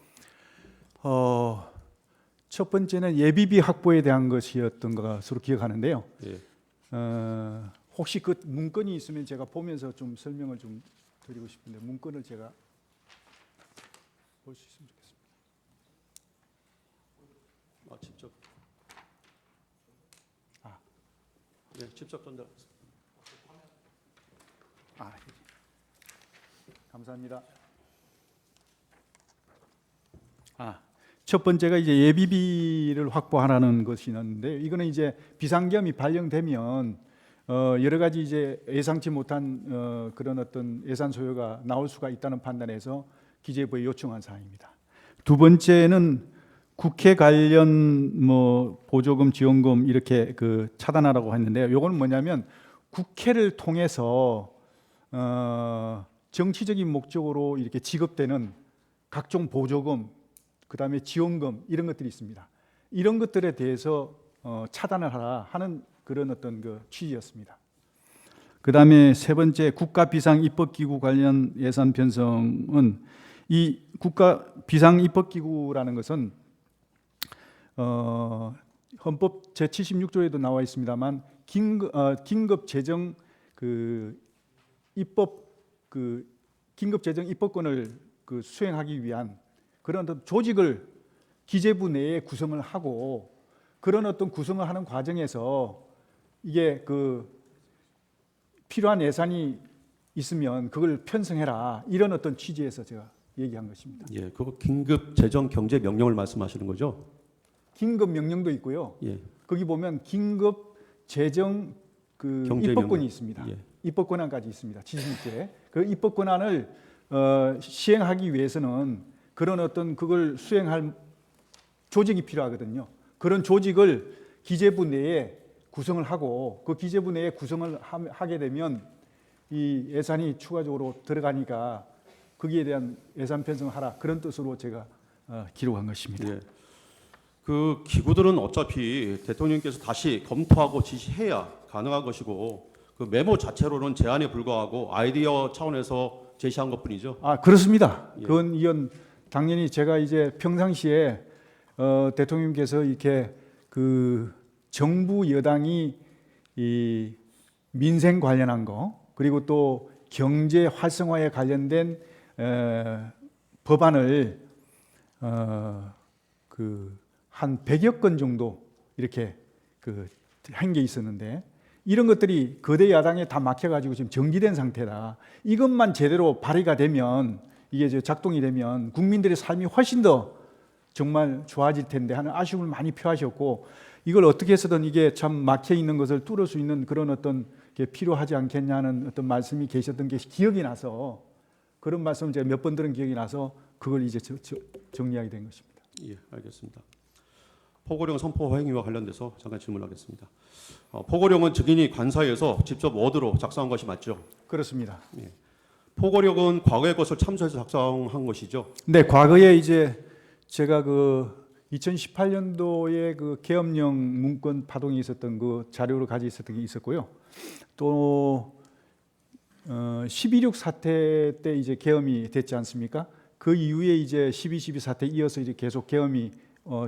첫 번째는 예비비 확보에 대한 것이었던 것으로 기억하는데요. 예. 혹시 그 문건이 있으면 제가 보면서 좀 설명을 좀 드리고 싶은데 문건을 제가 볼 수 있으면 좋겠습니다. 직접. 네, 직접 전달. 감사합니다. 첫 번째가 이제 예비비를 확보하라는 것이 있는데 이거는 이제 비상계엄이 발령되면 여러 가지 이제 예상치 못한 그런 어떤 예산 소요가 나올 수가 있다는 판단에서 기재부에 요청한 사항입니다. 두 번째는 국회 관련 뭐 보조금, 지원금 이렇게 그 차단하라고 했는데요. 이거는 뭐냐면 국회를 통해서 정치적인 목적으로 이렇게 지급되는 각종 보조금, 그다음에 지원금 이런 것들이 있습니다. 이런 것들에 대해서 차단을 하라 하는 그런 어떤 그 취지였습니다. 그다음에 세 번째 국가 비상 입법 기구 관련 예산 편성은 이 국가 비상 입법 기구라는 것은 헌법 제 76조에도 나와 있습니다만 긴급 재정 그 입법 그 긴급 재정 입법권을 그 수행하기 위한 그런 어떤 조직을 기재부 내에 구성을 하고 그런 어떤 구성을 하는 과정에서 이게 그 필요한 예산이 있으면 그걸 편성해라 이런 어떤 취지에서 제가 얘기한 것입니다. 예, 그거 긴급 재정 경제 명령을 말씀하시는 거죠? 긴급 명령도 있고요. 예. 거기 보면 긴급 재정 그 경제 입법 권이 명령. 있습니다. 예. 입법 권한까지 있습니다. 70개. 그 입법 권한을 시행하기 위해서는 그런 어떤 그걸 수행할 조직이 필요하거든요. 그런 조직을 기재부 내에 구성을 하고 그 기재부 내에 구성을 하게 되면 이 예산이 추가적으로 들어가니까 거기에 대한 예산 편성을 하라 그런 뜻으로 제가 기록한 것입니다. 예. 그 기구들은 어차피 대통령께서 다시 검토하고 지시해야 가능한 것이고 그 메모 자체로는 제안에 불과하고 아이디어 차원에서 제시한 것뿐이죠. 그렇습니다. 예. 그건 이건 당연히 제가 이제 평상시에 대통령께서 이렇게 그 정부 여당이 이 민생 관련한 거 그리고 또 경제 활성화에 관련된 법안을 그 한 100여 건 정도 이렇게 그 한 게 있었는데 이런 것들이 거대 야당에 다 막혀가지고 지금 정지된 상태다. 이것만 제대로 발의가 되면 이게 이제 작동이 되면 국민들의 삶이 훨씬 더 정말 좋아질 텐데 하는 아쉬움을 많이 표하셨고 이걸 어떻게 해서든 이게 참 막혀 있는 것을 뚫을 수 있는 그런 어떤 게 필요하지 않겠냐는 어떤 말씀이 계셨던 게 기억이 나서 그런 말씀을 제가 몇 번 들은 기억이 나서 그걸 이제 정리하게 된 것입니다. 예, 알겠습니다. 포고령 선포 행위와 관련돼서 잠깐 질문하겠습니다. 포고령은 증인이 관사에서 직접 워드로 작성한 것이 맞죠? 그렇습니다. 포고령은 과거의 것을 참조해서 작성한 것이죠? 네, 과거에 이제 제가 그 2018년도에 그 계엄령 문건 파동이 있었던 그 자료를 가지고 있었던 게 있었고요. 또 12.6 사태 때 이제 계엄이 됐지 않습니까? 그 이후에 이제 12.12 사태 이어서 이제 계속 계엄이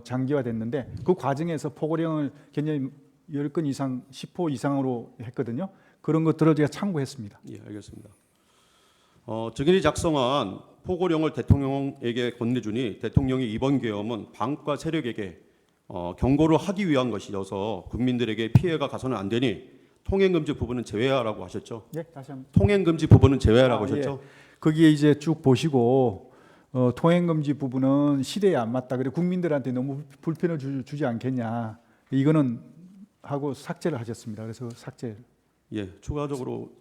장기화됐는데 그 과정에서 포고령을 굉장히 10건 이상, 10호 이상으로 했거든요. 그런 것들을 제가 참고했습니다. 예, 알겠습니다. 증인이 작성한 포고령을 대통령에게 건네주니 대통령이 이번 계엄은 반국가 세력에게 경고를 하기 위한 것이어서 국민들에게 피해가 가서는 안 되니 통행금지 부분은 제외하라고 하셨죠? 예, 다시 한번. 통행금지 부분은 제외하라고 하셨죠? 예. 거기에 이제 쭉 보시고 통행금지 부분은 시대에 안 맞다. 그래 국민들한테 너무 불편을 주지 않겠냐. 이거는 하고 삭제를 하셨습니다. 그래서 삭제. 예, 추가적으로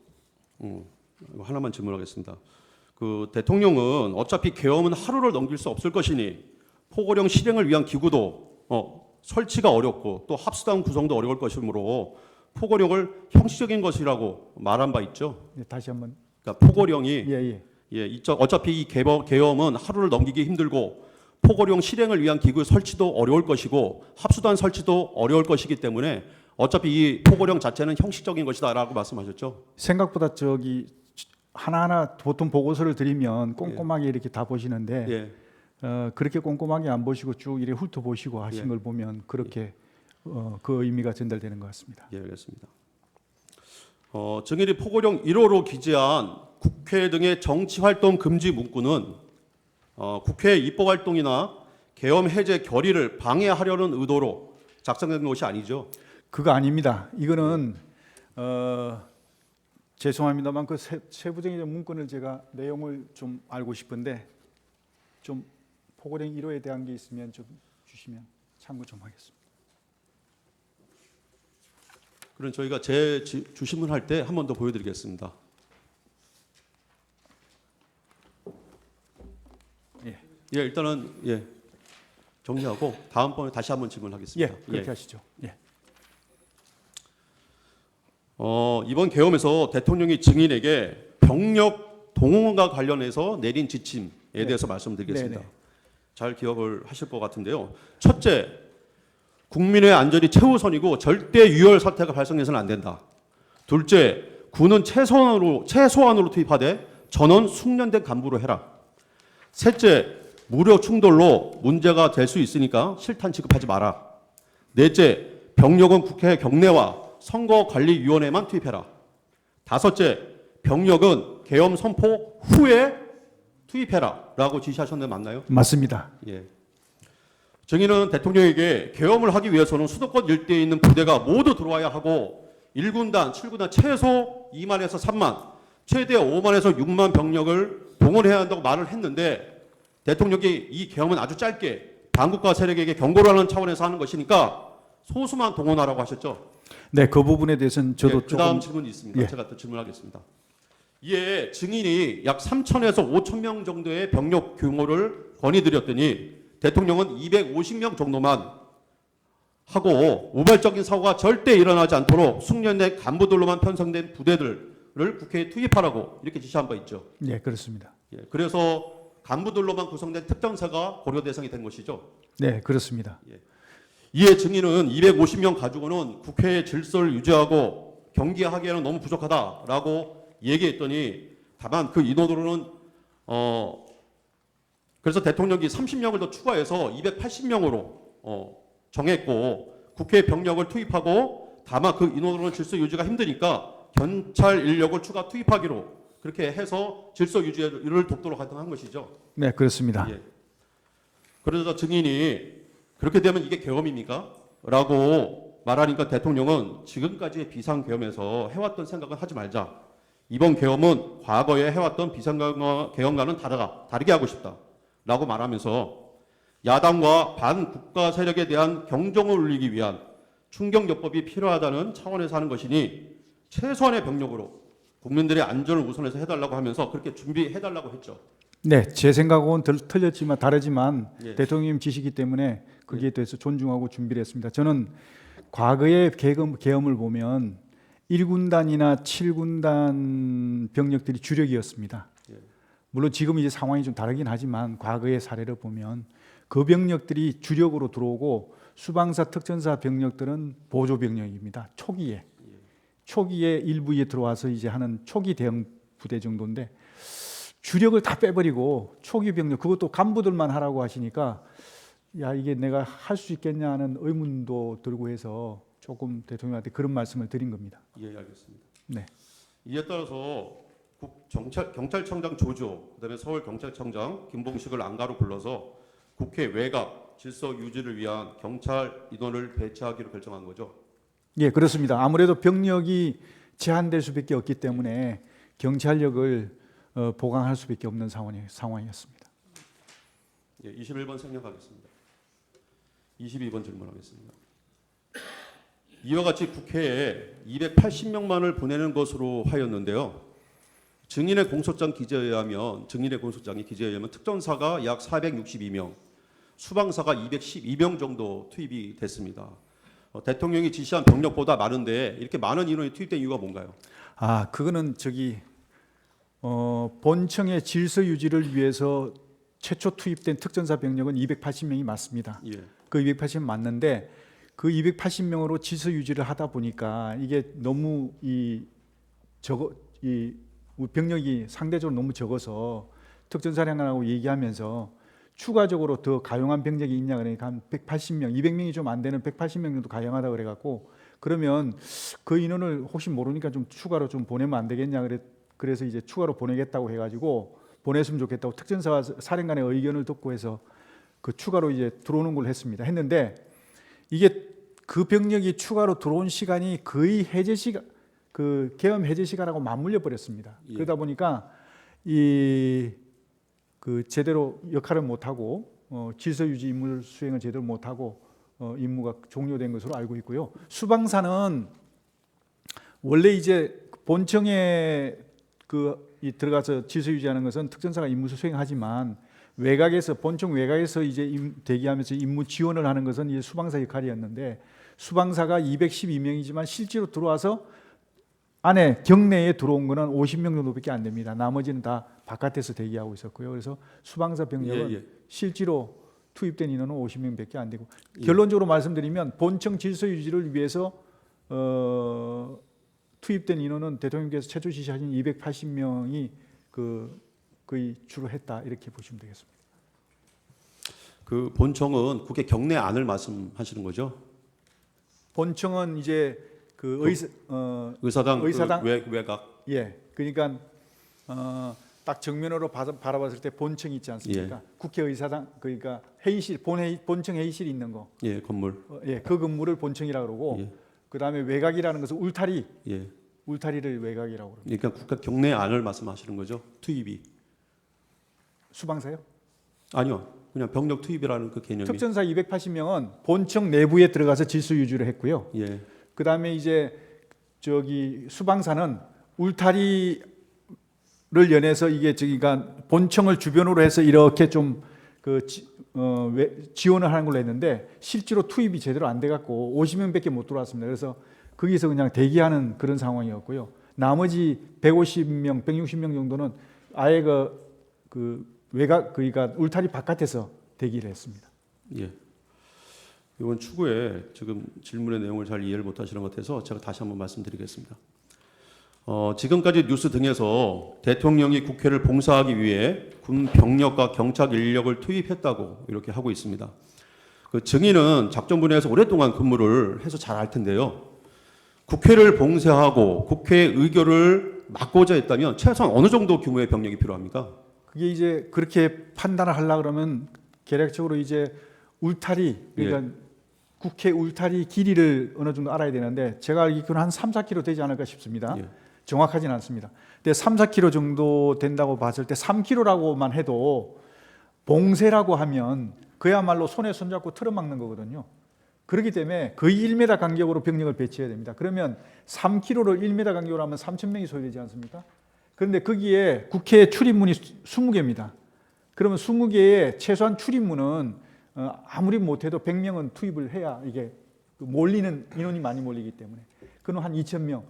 하나만 질문하겠습니다. 그 대통령은 어차피 계엄은 하루를 넘길 수 없을 것이니 포고령 실행을 위한 기구도 설치가 어렵고 또 합수당 구성도 어려울 것이므로 포고령을 형식적인 것이라고 말한 바 있죠. 예, 다시 한번. 그러니까 포고령이 예. 어차피 이 계엄은 하루를 넘기기 힘들고 포고령 실행을 위한 기구 설치도 어려울 것이고 합수단 설치도 어려울 것이기 때문에 어차피 이 포고령 자체는 형식적인 것이다라고 말씀하셨죠. 생각보다 하나하나 보통 보고서를 드리면 꼼꼼하게 이렇게 다 보시는데 예. 그렇게 꼼꼼하게 안 보시고 쭉 이렇게 훑어보시고 하신 예. 걸 보면 그렇게 그 의미가 전달되는 것 같습니다. 예, 알겠습니다. 증인이 포고령 1호로 기재한 국회 등의 정치활동 금지 문구는 국회 입법활동이나 계엄 해제 결의를 방해하려는 의도로 작성된 것이 아니죠. 그거 아닙니다. 이거는 죄송합니다만 그 세부적인 문건을 제가 내용을 좀 알고 싶은데 좀 포고령 1호에 대한 게 있으면 좀 주시면 참고 좀 하겠습니다. 그럼 저희가 제 주신문 할 때 한 번 더 보여드리겠습니다. 예. 예, 일단은 예 정리하고 다음번에 다시 한번 질문하겠습니다. 예, 그렇게 하시죠. 예. 이번 계엄에서 대통령이 증인에게 병력 동원과 관련해서 내린 지침에 대해서 말씀드리겠습니다. 네, 네. 잘 기억을 하실 것 같은데요. 첫째, 국민의 안전이 최우선이고 절대 유혈 사태가 발생해서는 안 된다. 둘째, 군은 최소한으로 투입하되 전원 숙련된 간부로 해라. 셋째, 무력 충돌로 문제가 될 수 있으니까 실탄 취급하지 마라. 넷째, 병력은 국회 경내와 선거관리위원회만 투입해라. 다섯째, 병력은 계엄 선포 후에 투입해라 라고 지시하셨는데 맞나요? 맞습니다. 예. 증인은 대통령에게 계엄을 하기 위해서는 수도권 일대에 있는 부대가 모두 들어와야 하고 1군단, 7군단 최소 2만에서 3만, 최대 5만에서 6만 병력을 동원해야 한다고 말을 했는데 대통령이 이 계엄은 아주 짧게 반국가 세력에게 경고를 하는 차원에서 하는 것이니까 소수만 동원하라고 하셨죠. 네, 그 부분에 대해서는 저도 예, 그다음 조금 질문이 있습니다. 예. 제가 또 질문하겠습니다. 이에 증인이 약 3,000에서 5,000명 정도의 병력 규모를 건의드렸더니 대통령은 250명 정도만 하고 우발적인 사고가 절대 일어나지 않도록 숙련된 간부들로만 편성된 부대들을 국회에 투입하라고 이렇게 지시한 바 있죠. 네, 그렇습니다. 예, 그래서 간부들로만 구성된 특전사가 고려 대상이 된 것이죠. 네, 그렇습니다. 이에 증인은 250명 가지고는 국회의 질서를 유지하고 경기하기에는 너무 부족하다라고 얘기했더니 다만 그 인원으로는 그래서 대통령이 30명을 더 추가해서 280명으로 정했고 국회 병력을 투입하고 다만 그 인원으로는 질서 유지가 힘드니까 경찰 인력을 추가 투입하기로 그렇게 해서 질서 유지를 돕도록 한 것이죠. 네, 그렇습니다. 예. 그러자 증인이 그렇게 되면 이게 계엄입니까? 라고 말하니까 대통령은 지금까지의 비상계엄에서 해왔던 생각은 하지 말자. 이번 계엄은 과거에 해왔던 비상계엄과는 다르게 하고 싶다. 라고 말하면서 야당과 반국가 세력에 대한 경종을 울리기 위한 충격요법이 필요하다는 차원에서 하는 것이니 최소한의 병력으로 국민들의 안전을 우선해서 해달라고 하면서 그렇게 준비해달라고 했죠. 네, 제 생각은 틀렸지만 다르지만 예. 대통령 지시기 때문에 거기에 대해서 존중하고 준비를 했습니다. 저는 과거의 계엄을 보면 1군단이나 7군단 병력들이 주력이었습니다. 물론 지금 이제 상황이 좀 다르긴 하지만 과거의 사례를 보면 그 병력들이 주력으로 들어오고 수방사, 특전사 병력들은 보조 병력입니다. 초기에 일부에 들어와서 이제 하는 초기 대응 부대 정도인데 주력을 다 빼버리고 초기 병력 그것도 간부들만 하라고 하시니까 야 이게 내가 할 수 있겠냐 하는 의문도 들고 해서 조금 대통령한테 그런 말씀을 드린 겁니다. 예, 알겠습니다. 네. 이에 따라서 경찰청장 조조, 그다음에 서울경찰청장 김봉식을 안가로 불러서 국회 외곽 질서 유지를 위한 경찰 인원을 배치하기로 결정한 거죠. 예, 그렇습니다. 아무래도 병력이 제한될 수밖에 없기 때문에 경찰력을 보강할 수밖에 없는 상황이었습니다. 예, 21번 생략하겠습니다. 22번 질문하겠습니다. 이와 같이 국회에 280명만을 보내는 것으로 하였는데요. 증인의 공소장이 기재에 의하면 특전사가 약 462명, 수방사가 212명 정도 투입이 됐습니다. 대통령이 지시한 병력보다 많은데 이렇게 많은 인원이 투입된 이유가 뭔가요? 아, 그거는 본청의 질서 유지를 위해서 최초 투입된 특전사 병력은 280명이 맞습니다. 예. 그 280명 맞는데 그 280명으로 질서 유지를 하다 보니까 이게 너무 병력이 상대적으로 너무 적어서 특전사령관하고 얘기하면서 추가적으로 더 가용한 병력이 있냐 그러니까 한 180명, 200명이 좀 안 되는 180명 정도 가용하다 그래갖고 그러면 그 인원을 혹시 모르니까 좀 추가로 좀 보내면 안 되겠냐 그래서 이제 추가로 보내겠다고 해가지고 보냈으면 좋겠다고 특전사 사령관의 의견을 듣고 해서 그 추가로 이제 들어오는 걸 했는데 이게 그 병력이 추가로 들어온 시간이 거의 해제 시간 그 계엄 해제 시간하고 맞물려 버렸습니다. 예. 그러다 보니까 그 제대로 역할을 못 하고 질서 유지 임무 수행을 제대로 못 하고 임무가 종료된 것으로 알고 있고요. 수방사는 원래 이제 본청에 들어가서 질서 유지하는 것은 특전사가 임무 수행하지만 외곽에서 본청 외곽에서 이제 대기하면서 임무 지원을 하는 것은 이제 수방사 역할이었는데 수방사가 212명이지만 실제로 들어와서 안에 경내에 들어온 거는 50명 정도밖에 안 됩니다. 나머지는 다 바깥에서 대기하고 있었고요. 그래서 수방사 병력은 예. 실제로 투입된 인원은 50명밖에 안 되고 예. 결론적으로 말씀드리면 본청 질서 유지를 위해서 투입된 인원은 대통령께서 최초 지시하신 280명이 거의 주로 했다 이렇게 보시면 되겠습니다. 그 본청은 국회 경내안을 말씀하시는 거죠? 본청은 이제 의사당 의사당? 외곽. 예, 그러니까 딱 정면으로 바라봤을 때 본청이 있지 않습니까? 예. 국회의사당 그러니까 회의실 본청 회의실이 있는 거. 예, 건물. 그 건물을 본청이라고 그러고 예. 그다음에 외곽이라는 것은 예. 울타리를 외곽이라고 그럽니다. 그러니까 국가 경내안을 말씀하시는 거죠? 투입이. 수방사요? 아니요. 그냥 병력 투입이라는 그 개념이. 특전사 280명은 본청 내부에 들어가서 질서 유지를 했고요. 예. 그다음에 이제 수방사는 울타리를 연해서 이게 저기가 본청을 주변으로 해서 이렇게 좀 지원을 하는 걸로 했는데 실제로 투입이 제대로 안 돼 갖고 50명밖에 못 들어왔습니다. 그래서 거기서 그냥 대기하는 그런 상황이었고요. 나머지 150명, 160명 정도는 아예 그 외곽 그러니까 울타리 바깥에서 대기를 했습니다. 예. 이번 추구에 지금 질문의 내용을 잘 이해를 못 하시는 것 같아서 제가 다시 한번 말씀드리겠습니다. 지금까지 뉴스 등에서 대통령이 국회를 봉사하기 위해 군 병력과 경찰 인력을 투입했다고 이렇게 하고 있습니다. 그 증인은 작전분야에서 오랫동안 근무를 해서 잘 알 텐데요. 국회를 봉쇄하고 국회의 의결을 막고자 했다면 최소한 어느 정도 규모의 병력이 필요합니까? 그게 이제 그렇게 판단을 하려고 그러면 계략적으로 이제 울타리 그러니까 국회 울타리 길이를 어느 정도 알아야 되는데 제가 알기로는 한 3, 4km 되지 않을까 싶습니다. 예. 정확하지는 않습니다. 근데 3, 4km 정도 된다고 봤을 때 3km라고만 해도 봉쇄라고 하면 그야말로 손에 손잡고 틀어막는 거거든요. 그렇기 때문에 거의 1m 간격으로 병력을 배치해야 됩니다. 그러면 3km를 1m 간격으로 하면 3,000명이 소요되지 않습니까? 그런데 거기에 국회 출입문이 20개입니다. 그러면 20개의 최소한 출입문은 아무리 못해도 100명은 투입을 해야 이게 몰리는 인원이 많이 몰리기 때문에 그는 한 2,000명.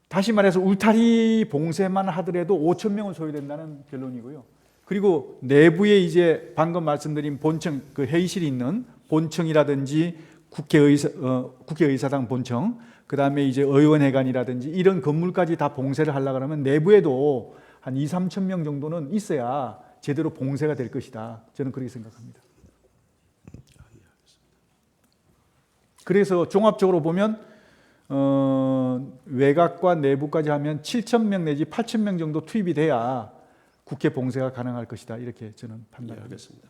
다시 말해서 울타리 봉쇄만 하더라도 5,000명은 소요된다는 결론이고요. 그리고 내부에 이제 방금 말씀드린 본청 그 회의실이 있는 본청이라든지 국회의사당 본청, 그 다음에 이제 의원회관이라든지 이런 건물까지 다 봉쇄를 하려고 하면 내부에도 한 2, 3천 명 정도는 있어야 제대로 봉쇄가 될 것이다. 저는 그렇게 생각합니다. 그래서 종합적으로 보면 외곽과 내부까지 하면 7,000명 내지 8,000명 정도 투입이 돼야 국회 봉쇄가 가능할 것이다. 이렇게 저는 판단합니다. 하겠습니다.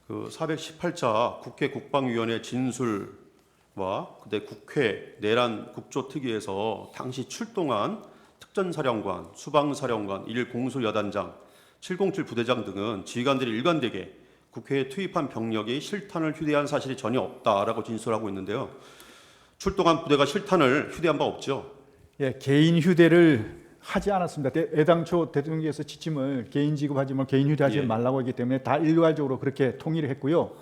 그 418차 국회 국방위원회 진술과 그때 국회 내란 국조특위에서 당시 출동한 특전사령관, 수방사령관, 1공수여단장, 707 부대장 등은 지휘관들이 일관되게 국회에 투입한 병력이 실탄을 휴대한 사실이 전혀 없다라고 진술하고 있는데요. 출동한 부대가 실탄을 휴대한 바 없죠? 예, 개인 휴대를 하지 않았습니다. 애당초 대통령께서 지침을 개인 지급하지 말고 개인 휴대하지 말라고 했기 때문에 다 일괄적으로 그렇게 통일을 했고요.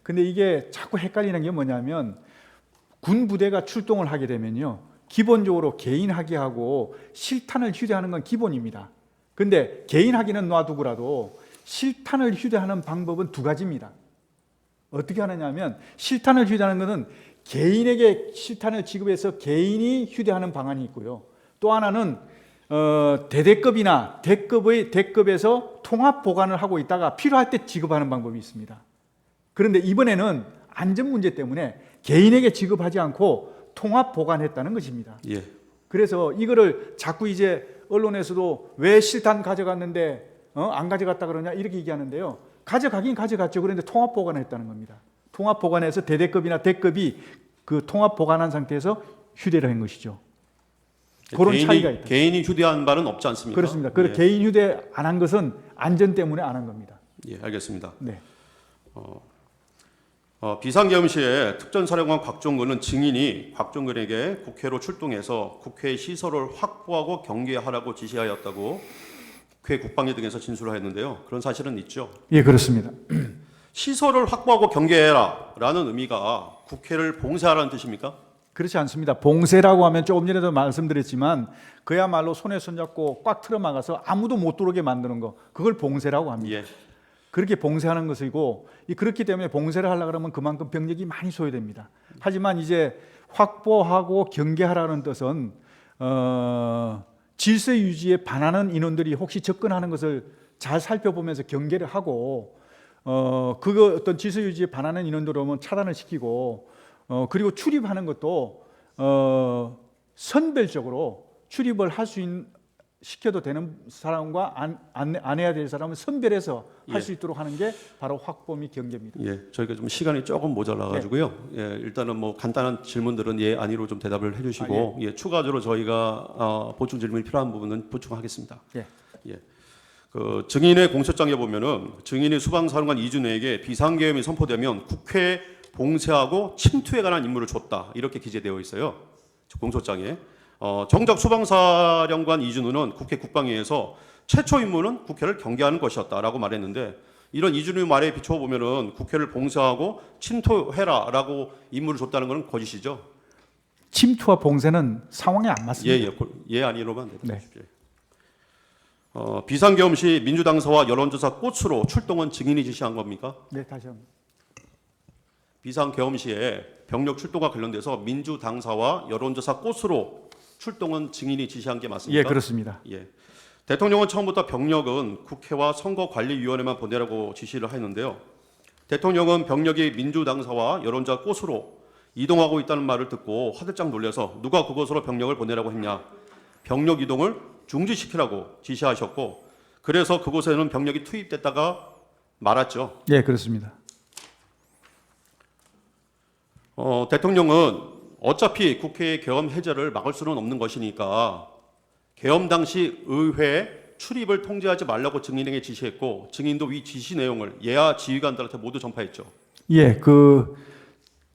근데 이게 자꾸 헷갈리는 게 뭐냐면 군 부대가 출동을 하게 되면요. 기본적으로 개인 하기하고 실탄을 휴대하는 건 기본입니다. 근데 개인 하기는 놔두고라도 실탄을 휴대하는 방법은 두 가지입니다. 어떻게 하느냐면 실탄을 휴대하는 것은 개인에게 실탄을 지급해서 개인이 휴대하는 방안이 있고요. 또 하나는 대대급이나 대급에서 통합 보관을 하고 있다가 필요할 때 지급하는 방법이 있습니다. 그런데 이번에는 안전 문제 때문에 개인에게 지급하지 않고 통합 보관했다는 것입니다. 예. 그래서 이거를 자꾸 이제 언론에서도 왜 실탄 가져갔는데 안 가져갔다 그러냐 이렇게 얘기하는데요. 가져가긴 가져갔죠. 그런데 통합 보관했다는 겁니다. 통합 보관해서 대대급이나 대급이 그 통합 보관한 상태에서 휴대를 한 것이죠. 그런 차이가 있다. 개인이 휴대한 바는 없지 않습니까? 그렇습니다. 그 예. 개인 휴대 안 한 것은 안전 때문에 안 한 겁니다. 예, 알겠습니다. 네. 비상계엄 시에 특전사령관 곽종근은 증인이 곽종근에게 국회로 출동해서 국회 시설을 확보하고 경계하라고 지시하였다고 국회 국방위 등에서 진술하였는데요. 그런 사실은 있죠. 예, 그렇습니다. 시설을 확보하고 경계해라라는 의미가 국회를 봉쇄하라는 뜻입니까? 그렇지 않습니다. 봉쇄라고 하면 조금 전에도 말씀드렸지만 그야말로 손에 손잡고 꽉 틀어막아서 아무도 못 들어오게 만드는 거, 그걸 봉쇄라고 합니다. 예. 그렇게 봉쇄하는 것이고, 그렇기 때문에 봉쇄를 하려고 그러면 그만큼 병력이 많이 소요됩니다. 하지만 이제 확보하고 경계하라는 뜻은 질서 유지에 반하는 인원들이 혹시 접근하는 것을 잘 살펴보면서 경계를 하고 그거 어떤 질서 유지에 반하는 인원들 오면 차단을 시키고 그리고 출입하는 것도 선별적으로 출입을 할 수 있는 시켜도 되는 사람과 안 해야 될 사람을 선별해서 할 수 있도록 하는 게 바로 확보 및 경계입니다. 예, 저희가 좀 시간이 조금 모자라가지고요. 예, 일단은 뭐 간단한 질문들은 예, 아니로 좀 대답을 해주시고, 예, 추가적으로 저희가 보충 질문이 필요한 부분은 보충하겠습니다. 예. 예. 그 증인의 공소장에 보면은 증인이 수방사령관 이준호에게 비상계엄이 선포되면 국회 봉쇄하고 침투에 관한 임무를 줬다 이렇게 기재되어 있어요. 공소장에. 정작 수방사령관 이준호는 국회 국방위에서 최초 임무는 국회를 경계하는 것이었다라고 말했는데 이런 이준호 말에 비춰 보면은 국회를 봉쇄하고 침투해라라고 임무를 줬다는 것은 거짓이죠. 침투와 봉쇄는 상황에 안 맞습니다. 예 아니로만 네. 대답하십시오. 비상계엄 시 민주당사와 여론조사 꽃으로 출동은 증인이 지시한 겁니까? 네, 다시 한번. 비상계엄 시에 병력 출동과 관련돼서 민주당사와 여론조사 꽃으로 출동은 증인이 지시한 게 맞습니까? 예, 그렇습니다. 예. 대통령은 처음부터 병력은 국회와 선거관리위원회만 보내라고 지시를 했는데요. 대통령은 병력이 민주당사와 여론조사 꽃으로 이동하고 있다는 말을 듣고 화들짝 놀라서 누가 그곳으로 병력을 보내라고 했냐. 병력 이동을 중지시키라고 지시하셨고 그래서 그곳에는 병력이 투입됐다가 말았죠. 예, 그렇습니다. 대통령은 어차피 국회의 계엄 해제를 막을 수는 없는 것이니까 계엄 당시 의회 출입을 통제하지 말라고 증인에게 지시했고 증인도 이 지시 내용을 예하 지휘관들한테 모두 전파했죠. 예,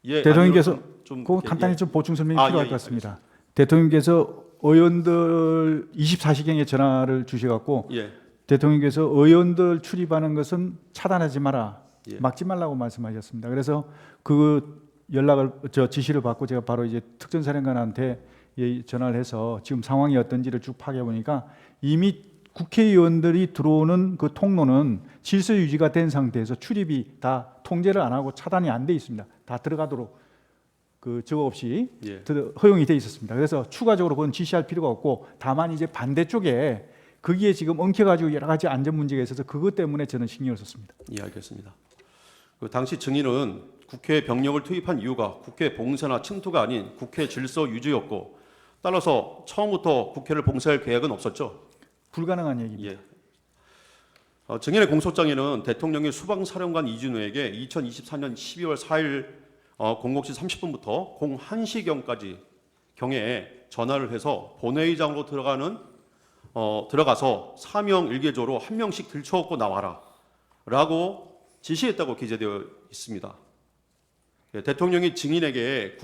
예, 대통령께서 아니요, 좀 간단히 예. 좀 보충 설명이 아, 필요할 예, 것 같습니다. 대통령께서 의원들 24시경에 전화를 주셔갖고 예. 대통령께서 의원들 출입하는 것은 차단하지 마라, 예. 막지 말라고 말씀하셨습니다. 그래서 지시를 받고 제가 바로 이제 특전사령관한테 전화를 해서 지금 상황이 어떤지를 쭉 파악해 보니까 이미 국회의원들이 들어오는 그 통로는 질서 유지가 된 상태에서 출입이 다 통제를 안 하고 차단이 안 돼 있습니다. 다 들어가도록 저거 없이 예. 허용이 돼 있었습니다. 그래서 추가적으로 그건 지시할 필요가 없고 다만 이제 반대쪽에 거기에 지금 엉켜가지고 여러 가지 안전 문제가 있어서 그것 때문에 저는 신경을 썼습니다. 예, 알겠습니다. 그 당시 증인은 국회 병력을 투입한 이유가 국회 봉쇄나 침투가 아닌 국회 질서 유지였고 따라서 처음부터 국회를 봉쇄할 계획은 없었죠. 불가능한 얘기입니다. 예. 증인의 공소장에는 대통령이 수방사령관 이준호에게 2024년 12월 4일 00시 30분부터 01시경까지 경에 전화를 해서 본회의장으로 들어가서 사명 일개조로 한 명씩 들쳐업고 나와라 라고 지시했다고 기재되어 있습니다. 예, 대통령이 증인에게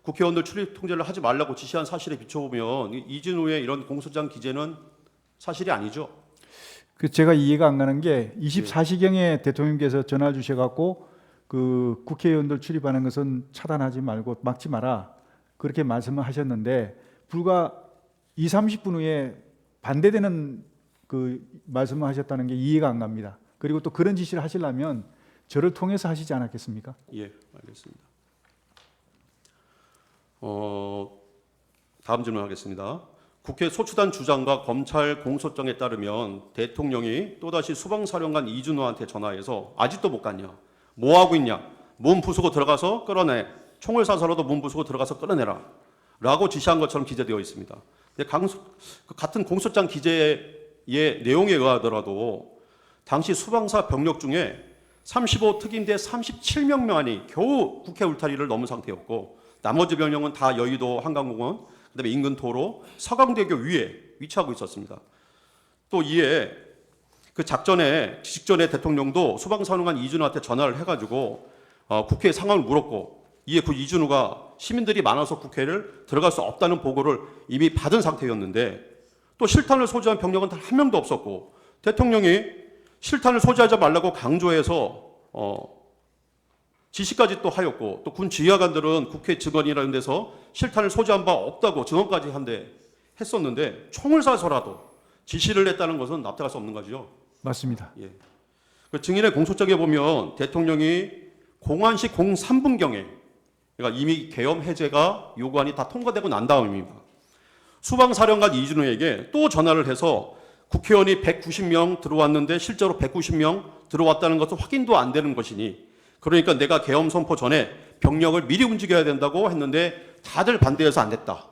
국회의원들 출입 통제를 하지 말라고 지시한 사실에 비춰보면 이준호의 이런 공소장 기재는 사실이 아니죠. 제가 이해가 안 가는 게 24시경에 대통령께서 전화 주셔갖고 국회의원들 출입하는 것은 차단하지 말고 막지 마라 그렇게 말씀을 하셨는데 불과 20-30분 후에 반대되는 말씀을 하셨다는 게 이해가 안 갑니다. 그리고 또 그런 지시를 하시려면 저를 통해서 하시지 않았겠습니까? 예, 알겠습니다. 다음 질문하겠습니다. 국회 소추단 주장과 검찰 공소장에 따르면 대통령이 또다시 수방사령관 이준호한테 전화해서 아직도 못 갔냐? 뭐 하고 있냐? 문 부수고 들어가서 끌어내. 총을 쏴서라도 문 부수고 들어가서 끌어내라. 라고 지시한 것처럼 기재되어 있습니다. 근데 같은 공소장 기재의 내용에 의하더라도 당시 수방사 병력 중에 35특임대 37명만이 겨우 국회 울타리를 넘은 상태였고 나머지 병력은 다 여의도 한강공원, 그다음에 인근 도로, 서강대교 위에 위치하고 있었습니다. 또 이에 그 작전에 직전에 대통령도 수방사령관 이준호한테 전화를 해가지고 국회 상황을 물었고 이에 그 이준호가 시민들이 많아서 국회를 들어갈 수 없다는 보고를 이미 받은 상태였는데 또 실탄을 소지한 병력은 단 한 명도 없었고 대통령이 실탄을 소지하지 말라고 강조해서 지시까지 또 하였고 또 군 지휘관들은 국회 증언이라는 데서 실탄을 소지한 바 없다고 증언까지 한데 했었는데 총을 쏴서라도 지시를 했다는 것은 납득할 수 없는 거죠. 맞습니다. 예. 그 증인의 공소장에 보면 대통령이 공안시 03분경에 그러니까 이미 계엄 해제가 요구안이 다 통과되고 난 다음입니다. 수방사령관 이준호에게 또 전화를 해서 국회의원이 190명 들어왔는데 실제로 190명 들어왔다는 것은 확인도 안 되는 것이니 그러니까 내가 계엄 선포 전에 병력을 미리 움직여야 된다고 했는데 다들 반대해서 안 됐다.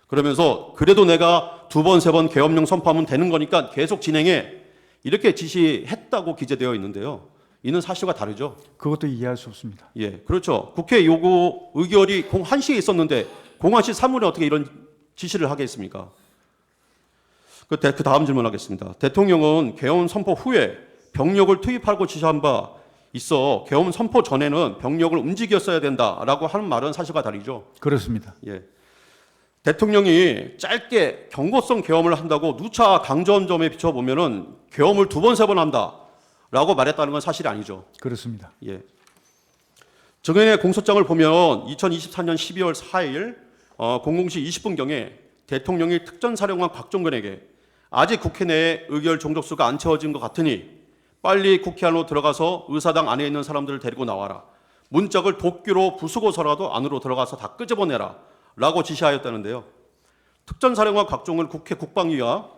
그러면서 그래도 내가 2번, 3번 계엄령 선포하면 되는 거니까 계속 진행해. 이렇게 지시했다고 기재되어 있는데요. 이는 사실과 다르죠. 그것도 이해할 수 없습니다. 예, 그렇죠. 국회 요구 의결이 1시에 있었는데 01시 3분에 어떻게 이런 지시를 하겠습니까? 그 다음 질문하겠습니다. 대통령은 계엄 선포 후에 병력을 투입하고 지시한 바 있어 계엄 선포 전에는 병력을 움직였어야 된다라고 하는 말은 사실과 다르죠. 그렇습니다. 예. 대통령이 짧게 경고성 계엄을 한다고 누차 강조한 점에 비춰보면은 계엄을 2번, 3번 한다라고 말했다는 건 사실이 아니죠. 그렇습니다. 예. 증인의 공소장을 보면 2024년 12월 4일 00시 20분경에 대통령이 특전사령관 곽종근에게 아직 국회 내에 의결 종족수가 안 채워진 것 같으니 빨리 국회 안으로 들어가서 의사당 안에 있는 사람들을 데리고 나와라. 문짝을 도끼로 부수고서라도 안으로 들어가서 다 끄집어내라. 라고 지시하였다는데요. 특전사령관 곽종은 국회 국방위와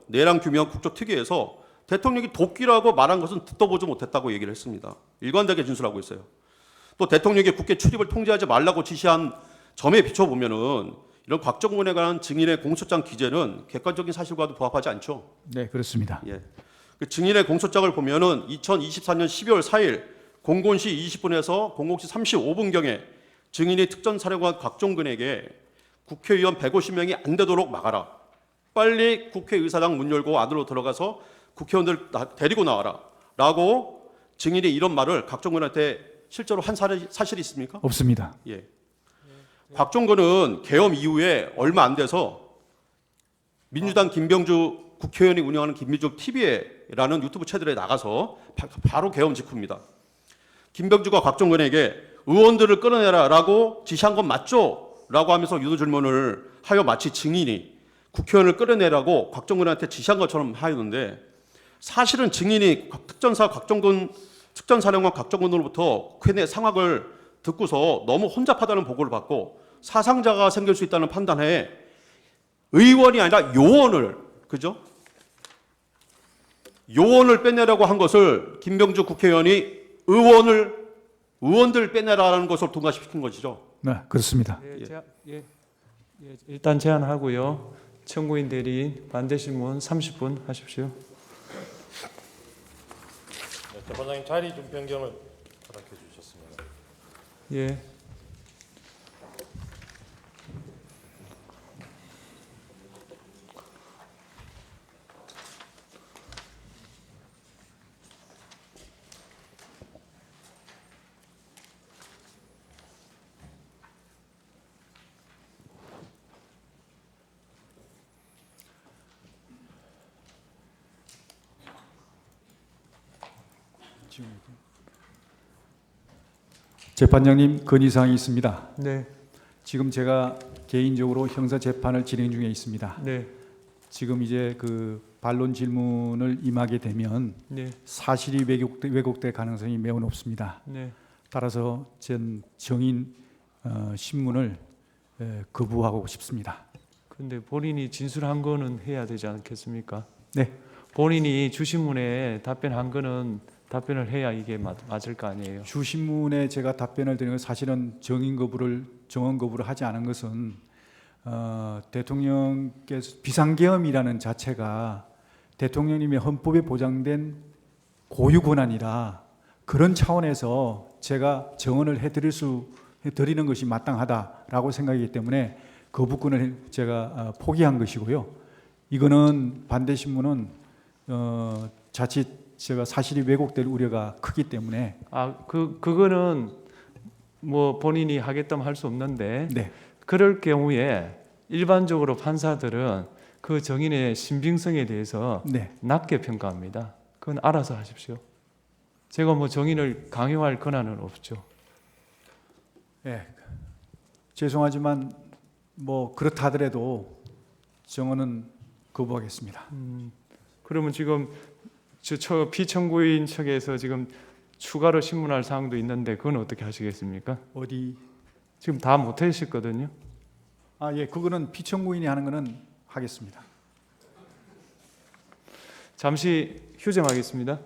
내량규명 국조특위에서 대통령이 도끼라고 말한 것은 듣도 보지 못했다고 얘기를 했습니다. 일관되게 진술하고 있어요. 또 대통령이 국회 출입을 통제하지 말라고 지시한 점에 비춰보면은 이런 곽종근에 관한 증인의 공소장 기재는 객관적인 사실과도 부합하지 않죠. 네, 그렇습니다. 예. 그 증인의 공소장을 보면은 2024년 12월 4일 00시 20분에서 00시 35분경에 증인이 특전사령관 곽종근에게 국회의원 150명이 안 되도록 막아라. 빨리 국회의사당 문 열고 안으로 들어가서 국회의원들 데리고 나와라. 라고 증인이 이런 말을 곽종근한테 실제로 한 사실이 있습니까? 없습니다. 예. 곽종근은 계엄 이후에 얼마 안 돼서 민주당 김병주 국회의원이 운영하는 김민중 TV라는 유튜브 채널에 나가서 바로 계엄 직후입니다. 김병주가 곽종근에게 의원들을 끌어내라라고 지시한 건 맞죠? 라고 하면서 유도 질문을 하여 마치 증인이 국회의원을 끌어내라고 곽종근한테 지시한 것처럼 하였는데 사실은 증인이 특전사령관 곽종근으로부터 국회 내 상황을 듣고서 너무 혼잡하다는 보고를 받고 사상자가 생길 수 있다는 판단에 의원이 아니라 요원을 그죠? 요원을 빼내라고 한 것을 김병주 국회의원이 의원들 빼내라는 것을 통과시킨 것이죠. 네, 그렇습니다. 일단 제안하고요. 청구인 대리인 반대 신문 30분 하십시오. 네, 재판장님 자리 좀 변경을 허락해 주셨습니다. 예. 재판장님 건의사항이 있습니다. 네. 지금 제가 개인적으로 형사 재판을 진행 중에 있습니다. 네. 지금 이제 그 반론 질문을 임하게 되면 네. 사실이 왜곡될 가능성이 매우 높습니다. 네. 따라서 전 정인 신문을 거부하고 싶습니다. 근데 본인이 진술한 거는 해야 되지 않겠습니까? 네. 본인이 주신문에 답변한 거는 답변을 해야 이게 맞을 거 아니에요. 주신문에 제가 답변을 드리는 건 사실은 정원 거부를 하지 않은 것은 대통령께서 비상계엄이라는 자체가 대통령님의 헌법에 보장된 고유 권한이라 그런 차원에서 제가 정언을 해드리는 것이 마땅하다라고 생각이기 때문에 거부권을 제가 포기한 것이고요. 이거는 반대 신문은 자칫 제가 사실이 왜곡될 우려가 크기 때문에 그거는 뭐 본인이 하겠다면 할 수 없는데 네. 그럴 경우에 일반적으로 판사들은 그 정인의 신빙성에 대해서 네. 낮게 평가합니다. 그건 알아서 하십시오. 제가 뭐 정인을 강요할 권한은 없죠. 네. 죄송하지만 뭐 그렇다 하더라도 정언은 거부하겠습니다. 그러면 지금 피청구인 측에서 지금 추가로 신문할 사항도 있는데 그건 어떻게 하시겠습니까? 어디? 지금 다 못하셨거든요. 예, 그거는 피청구인이 하는 거는 하겠습니다. 잠시 휴정하겠습니다.